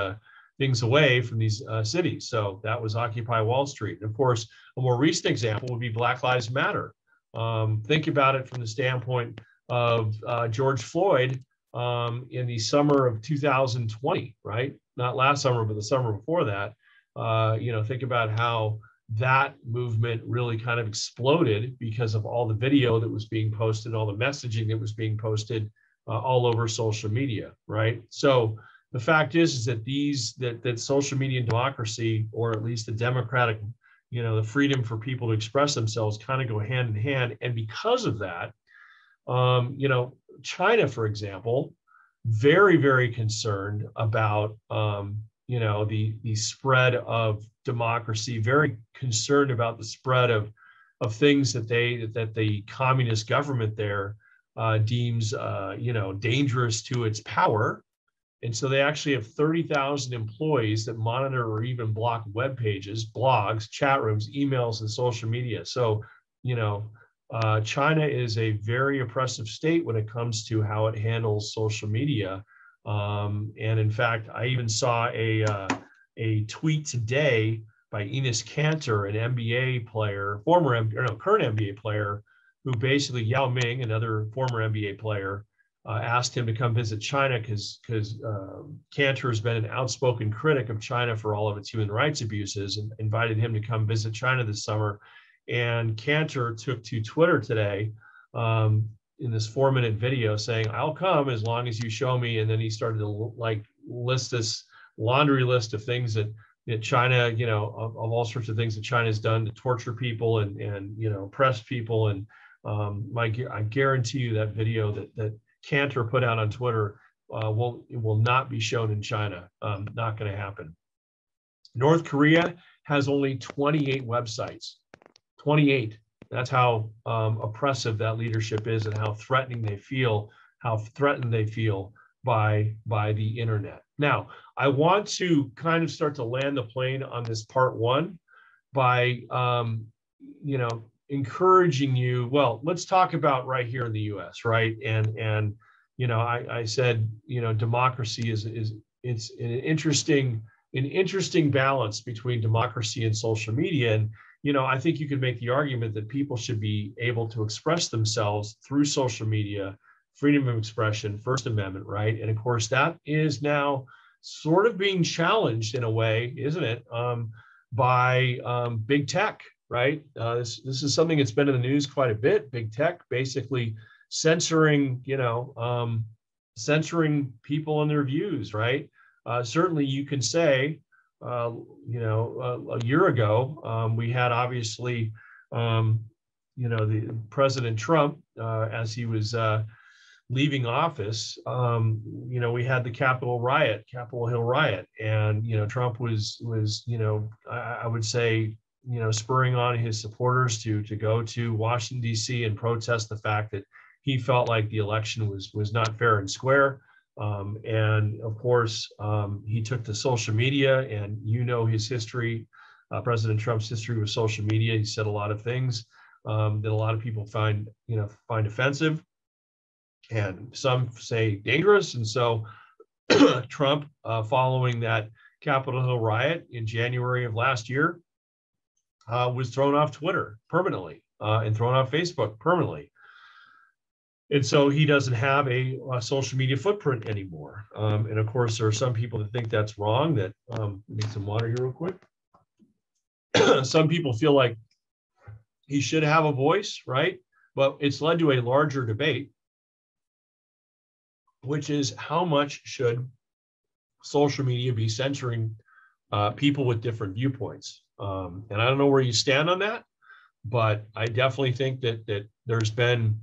things away from these cities. So that was Occupy Wall Street. And of course, a more recent example would be Black Lives Matter. Think about it from the standpoint of George Floyd in the summer of 2020, right? Not last summer, but the summer before that. Think about how that movement really kind of exploded because of all the video that was being posted, all the messaging that was being posted all over social media, right? So the fact is that that social media and democracy, or at least the democratic, the freedom for people to express themselves, kind of go hand in hand. And because of that, China, for example, very, very concerned about, the spread of democracy, very concerned about the spread of things that the communist government there deems, dangerous to its power. And so they actually have 30,000 employees that monitor or even block web pages, blogs, chat rooms, emails, and social media. So, China is a very oppressive state when it comes to how it handles social media. And in fact, I even saw a tweet today by Enes Kanter, an NBA player, current NBA player, who basically Yao Ming, another former NBA player, asked him to come visit China because Kanter has been an outspoken critic of China for all of its human rights abuses, and invited him to come visit China this summer. And Kanter took to Twitter today in this 4-minute video saying, "I'll come as long as you show me." And then he started to list this laundry list of things that China, of all sorts of things that China has done to torture people and oppress people. And I guarantee you that video that Kanter put out on Twitter will not be shown in China. Not going to happen. North Korea has only 28 websites. 28. That's how oppressive that leadership is, and how threatened they feel by the internet. Now, I want to kind of start to land the plane on this part one by encouraging you. Well, let's talk about right here in the U.S., right? And I said, democracy is it's an interesting balance between democracy and social media. And I think you could make the argument that people should be able to express themselves through social media, freedom of expression, First Amendment, right? And of course, that is now sort of being challenged in a way, isn't it, by big tech, right? This is something that's been in the news quite a bit. Big tech basically censoring people and their views, right? Certainly, you can say, a year ago, we had obviously, the President Trump, as he was leaving office, we had the Capitol Hill riot, and Trump was I would say, spurring on his supporters to go to Washington D.C. and protest the fact that he felt like the election was not fair and square. And of course, he took to social media, and his history, President Trump's history with social media. He said a lot of things that a lot of people find offensive, and some say dangerous. And so Trump, following that Capitol Hill riot in January of last year, was thrown off Twitter permanently and thrown off Facebook permanently. And so he doesn't have a social media footprint anymore. And of course, there are some people that think that's wrong. That need some water here real quick. Some people feel like he should have a voice, right? But it's led to a larger debate, which is how much should social media be censoring people with different viewpoints? And I don't know where you stand on that, but I definitely think that there's been,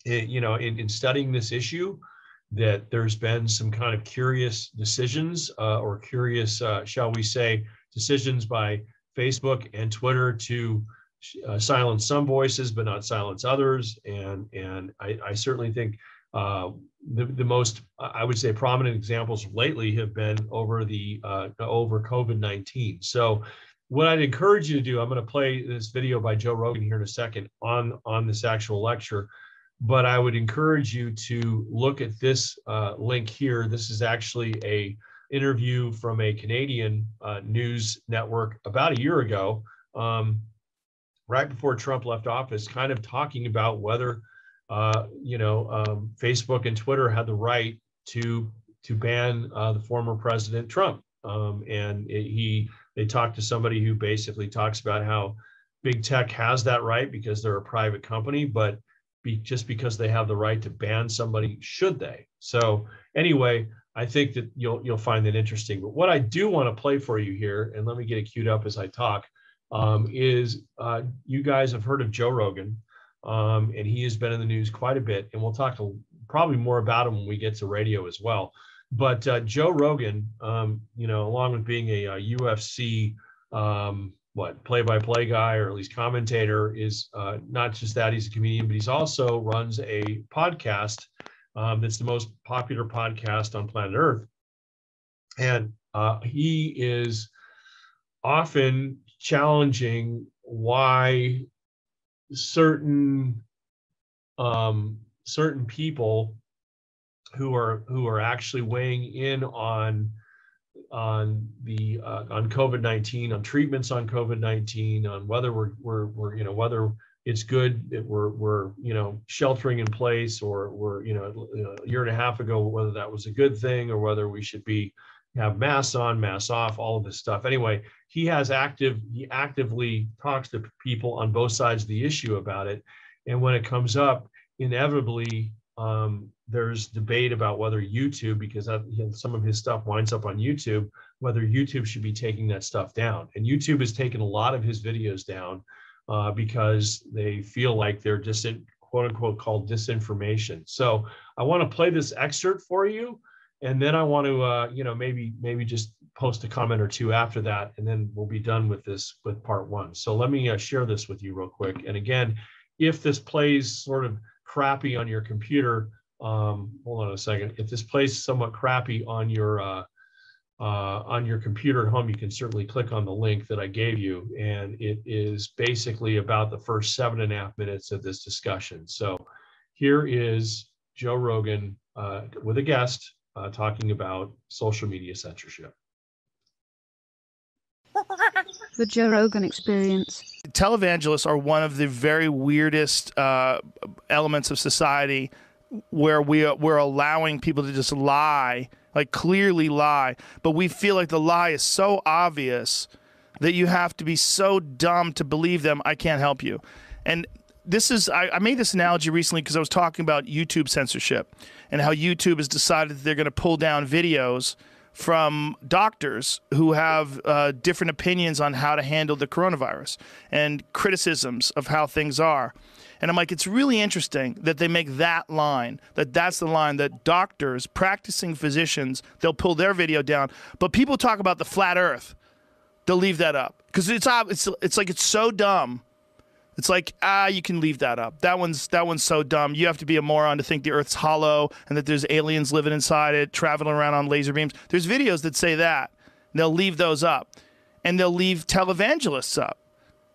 in studying this issue, that there's been some kind of curious decisions or curious, shall we say, decisions by Facebook and Twitter to silence some voices, but not silence others. And I certainly think the most, I would say, prominent examples lately have been over COVID-19. So what I'd encourage you to do, I'm going to play this video by Joe Rogan here in a second on this actual lecture, but I would encourage you to look at this link here. This is actually a interview from a Canadian news network about a year ago, right before Trump left office, kind of talking about whether Facebook and Twitter had the right to ban the former President Trump. And they talked to somebody who basically talks about how big tech has that right because they're a private company, but just because they have the right to ban somebody, should they? So anyway, I think that you'll find that interesting. But what I do want to play for you here, and let me get it queued up as I talk, is you guys have heard of Joe Rogan, and he has been in the news quite a bit, and we'll talk probably more about him when we get to radio as well. But Joe Rogan, along with being a UFC play-by-play guy, or at least commentator, is not just that, he's a comedian, but he's also runs a podcast that's the most popular podcast on planet Earth. And he is often challenging why certain people who are actually weighing in on on the on COVID-19, on treatments on COVID-19, on whether we're you know, whether it's good that we're you know, sheltering in place, or we're you know, a year and a half ago, whether that was a good thing, or whether we should have masks on, masks off, all of this stuff. Anyway, he actively talks to people on both sides of the issue about it. And when it comes up, inevitably, there's debate about whether YouTube, because some of his stuff winds up on YouTube, whether YouTube should be taking that stuff down. And YouTube has taken a lot of his videos down because they feel like they're just quote unquote called disinformation. So I want to play this excerpt for you. And then I want to, you know, maybe just post a comment or two after that, and then we'll be done with part one. So let me share this with you real quick. And again, if this plays sort of crappy on your computer, hold on a second. If this plays somewhat crappy on your computer at home, you can certainly click on the link that I gave you, and it is basically about the first 7.5 minutes of this discussion. So here is Joe Rogan with a guest. Talking about social media censorship. The Joe Rogan Experience. Televangelists are one of the very weirdest elements of society, where we're allowing people to just lie, like clearly lie, but we feel like the lie is so obvious that you have to be so dumb to believe them. I can't help you. And this is, I made this analogy recently because I was talking about YouTube censorship and how YouTube has decided that they're going to pull down videos from doctors who have different opinions on how to handle the coronavirus and criticisms of how things are. And I'm like, it's really interesting that they make that line, that's the line that doctors, practicing physicians, they'll pull their video down. But people talk about the flat earth, they'll leave that up because it's like it's so dumb. It's like, you can leave that up. That one's so dumb. You have to be a moron to think the Earth's hollow and that there's aliens living inside it, traveling around on laser beams. There's videos that say that. They'll leave those up. And they'll leave televangelists up.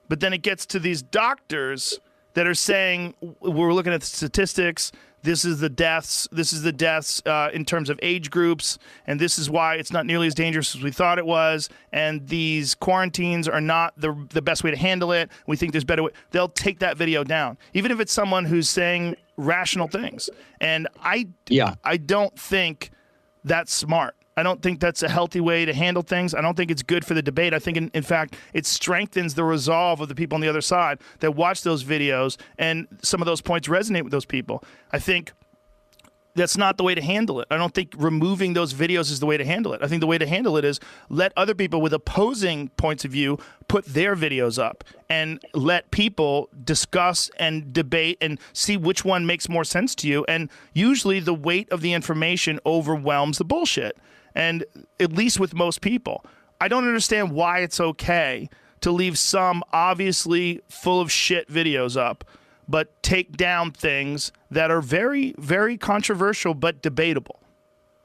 But then it gets to these doctors that are saying, we're looking at the statistics, this is the deaths in terms of age groups, and this is why it's not nearly as dangerous as we thought it was, and these quarantines are not the best way to handle it. We think there's better way. They'll take that video down, even if it's someone who's saying rational things. And I don't think that's smart. I don't think that's a healthy way to handle things. I don't think it's good for the debate. I think, in fact, it strengthens the resolve of the people on the other side that watch those videos, and some of those points resonate with those people. I think that's not the way to handle it. I don't think removing those videos is the way to handle it. I think the way to handle it is let other people with opposing points of view put their videos up and let people discuss and debate and see which one makes more sense to you. And usually the weight of the information overwhelms the bullshit. And at least with most people, I don't understand why it's okay to leave some obviously full of shit videos up, but take down things that are very, very controversial but debatable.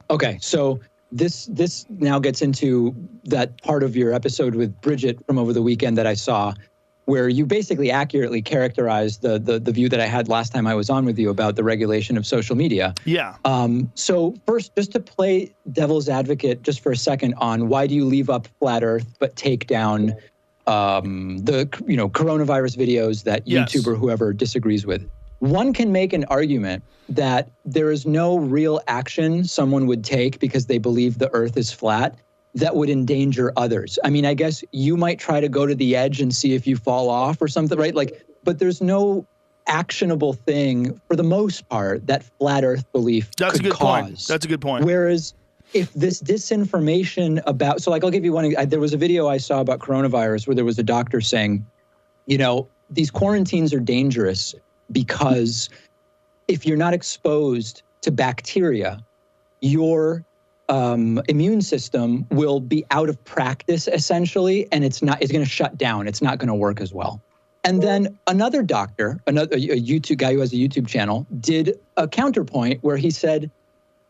Okay, so this now gets into that part of your episode with Bridget from over the weekend that I saw, where you basically accurately characterized the view that I had last time I was on with you about the regulation of social media. Yeah. So first, just to play devil's advocate just for a second on why do you leave up flat Earth but take down the coronavirus videos that YouTube or whoever disagrees with. One can make an argument that there is no real action someone would take because they believe the Earth is flat that would endanger others. I mean, I guess you might try to go to the edge and see if you fall off or something, right? Like, but there's no actionable thing for the most part that flat Earth belief That's could a good cause. point. That's a good point. Whereas if this disinformation about, so like I'll give you one, there was a video I saw about coronavirus where there was a doctor saying, you know, these quarantines are dangerous because if you're not exposed to bacteria, your immune system will be out of practice essentially, and it's going to shut down. It's not going to work as well. And then another doctor, a YouTube guy who has a YouTube channel, did a counterpoint where he said,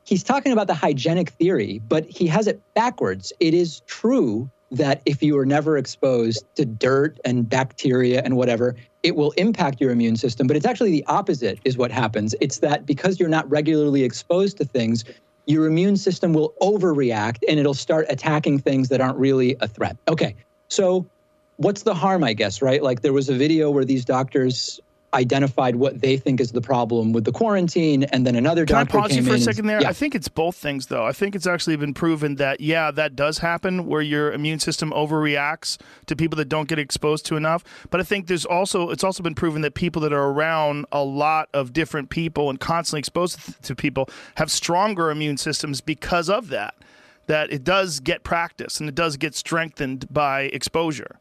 he's talking about the hygienic theory, but he has it backwards. It is true that if you are never exposed to dirt and bacteria and whatever, it will impact your immune system. But it's actually the opposite is what happens. It's that because you're not regularly exposed to things, your immune system will overreact and it'll start attacking things that aren't really a threat. Okay, so what's the harm, I guess, right? Like there was a video where these doctors identified what they think is the problem with the quarantine, and then another doctor Can I pause you for a in second there? yeah. I think it's both things, though. I think it's actually been proven that, yeah, that does happen where your immune system overreacts to people that don't get exposed to enough. But I think it's also been proven that people that are around a lot of different people and constantly exposed to people have stronger immune systems because of that, that it does get practice and it does get strengthened by exposure.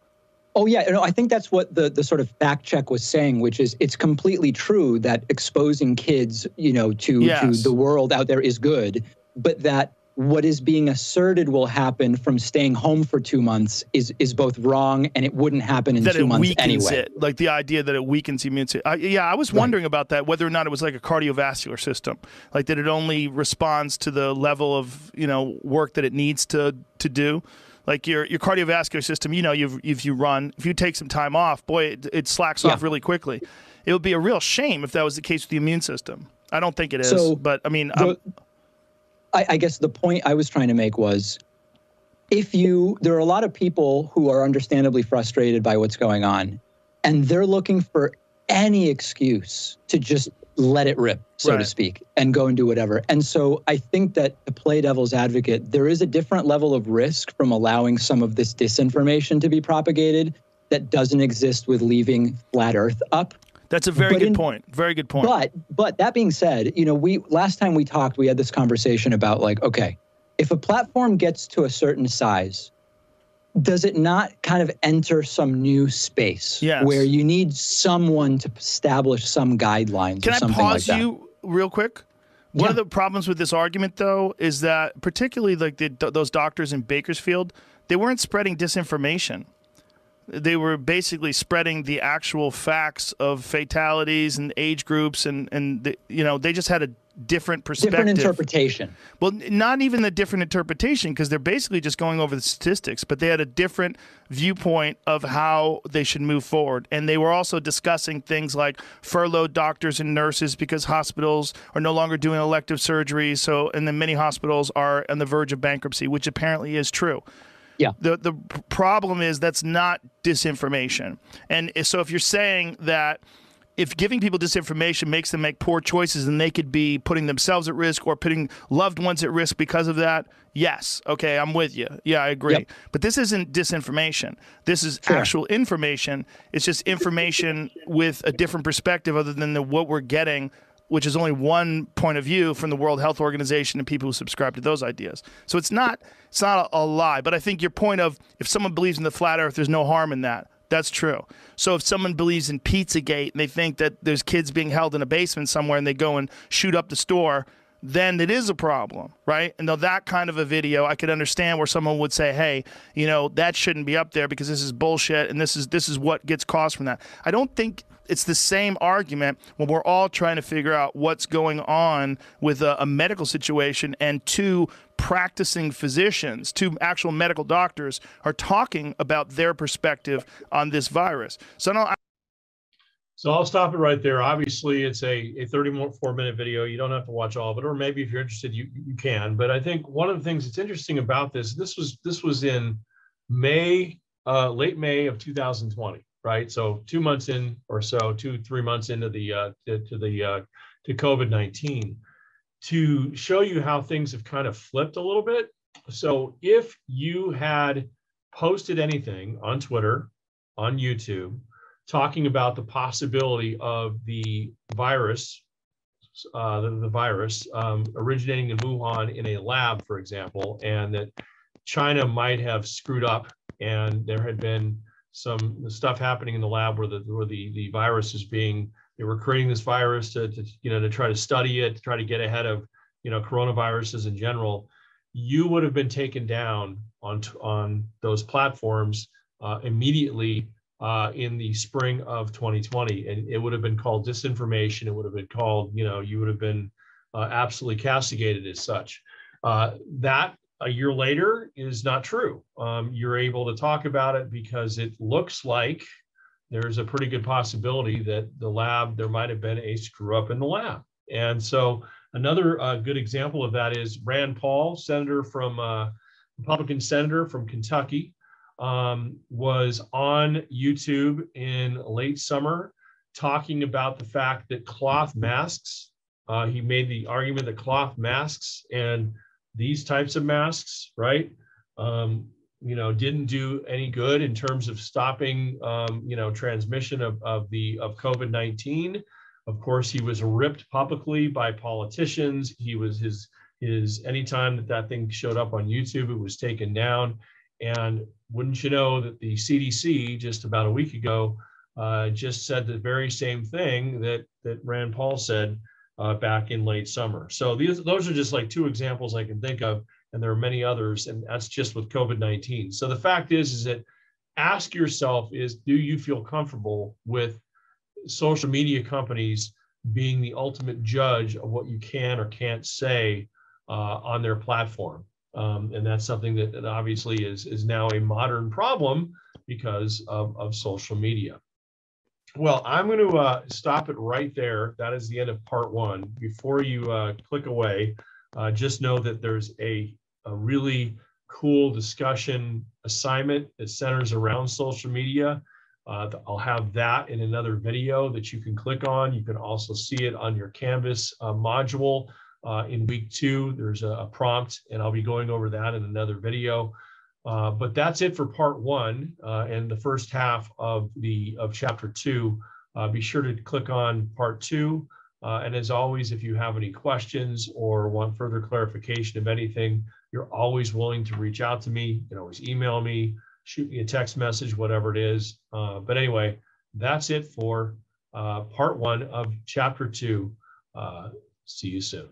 Oh, yeah. No, I think that's what the sort of fact check was saying, which is it's completely true that exposing kids, to the world out there is good, but that what is being asserted will happen from staying home for 2 months is both wrong, and it wouldn't happen in 2 months anyway. It, like the idea that it weakens the immune system. I was wondering about that, whether or not it was like a cardiovascular system, like that it only responds to the level of work that it needs to do. Like your cardiovascular system, if you take some time off, boy, it slacks off really quickly. It would be a real shame if that was the case with the immune system. I don't think it is, but I mean, I guess the point I was trying to make was, there are a lot of people who are understandably frustrated by what's going on, and they're looking for any excuse to just let it rip, so to speak, and go and do whatever. And so I think that to play devil's advocate, there is a different level of risk from allowing some of this disinformation to be propagated that doesn't exist with leaving flat Earth up. That's a very good point. Very good point. But that being said, last time we talked, we had this conversation about like, okay, if a platform gets to a certain size, does it not kind of enter some new space where you need someone to establish some guidelines or something like that? Can I pause you real quick? One of the problems with this argument, though, is that particularly like those doctors in Bakersfield, they weren't spreading disinformation. They were basically spreading the actual facts of fatalities and age groups, and they just had a different perspective. Different interpretation. Well, not even the different interpretation, because they're basically just going over the statistics, but they had a different viewpoint of how they should move forward. And they were also discussing things like furloughed doctors and nurses because hospitals are no longer doing elective surgeries. And then many hospitals are on the verge of bankruptcy, which apparently is true. Yeah. The problem is that's not disinformation. And so if you're saying that if giving people disinformation makes them make poor choices and they could be putting themselves at risk or putting loved ones at risk because of that, yes. Okay, I'm with you. Yeah, I agree. Yep. But this isn't disinformation. This is actual information. It's just information with a different perspective other than what we're getting, which is only one point of view from the World Health Organization and people who subscribe to those ideas. So it's not a lie. But I think your point of if someone believes in the flat earth, there's no harm in that. That's true. So if someone believes in Pizzagate and they think that there's kids being held in a basement somewhere and they go and shoot up the store, then it is a problem, right? And though that kind of a video, I could understand where someone would say, hey, that shouldn't be up there because this is bullshit and this is what gets caused from that. I don't think it's the same argument when we're all trying to figure out what's going on with a medical situation, and two practicing physicians, two actual medical doctors are talking about their perspective on this virus. So I'll stop it right there. Obviously, it's a 34-minute video. You don't have to watch all of it, or maybe if you're interested, you can. But I think one of the things that's interesting about this was in May, late May of 2020. Right, so 2 months in or so, 2-3 months into to COVID-19, to show you how things have kind of flipped a little bit. So if you had posted anything on Twitter, on YouTube, talking about the possibility of the virus, originating in Wuhan in a lab, for example, and that China might have screwed up, and there had been some stuff happening in the lab where the virus is they were creating this virus to try to study it, to try to get ahead of coronaviruses in general, you would have been taken down on those platforms immediately in the spring of 2020, and it would have been called disinformation. It would have been called, you would have been absolutely castigated as such. That a year later is not true. You're able to talk about it because it looks like there's a pretty good possibility that there might have been a screw up in the lab. And so Another good example of that is Rand Paul, Republican senator from Kentucky, was on YouTube in late summer talking about the fact that cloth masks, he made the argument that cloth masks and these types of masks, right, didn't do any good in terms of stopping, transmission of COVID-19. Of course, he was ripped publicly by politicians. He was his anytime that thing showed up on YouTube, it was taken down. And wouldn't you know that the CDC just about a week ago just said the very same thing that Rand Paul said back in late summer. So those are just like two examples I can think of, and there are many others, and that's just with COVID-19. So the fact is that ask yourself do you feel comfortable with social media companies being the ultimate judge of what you can or can't say on their platform? And that's something that obviously is now a modern problem because of social media. Well, I'm going to stop it right there. That is the end of part one. Before you click away, just know that there's a really cool discussion assignment that centers around social media. I'll have that in another video that you can click on. You can also see it on your Canvas module. In week 2, there's a prompt, and I'll be going over that in another video. But that's it for part 1 and the first half of chapter 2. Be sure to click on part 2. And as always, if you have any questions or want further clarification of anything, you're always willing to reach out to me. You can always email me, shoot me a text message, whatever it is. But anyway, that's it for part 1 of chapter 2. See you soon.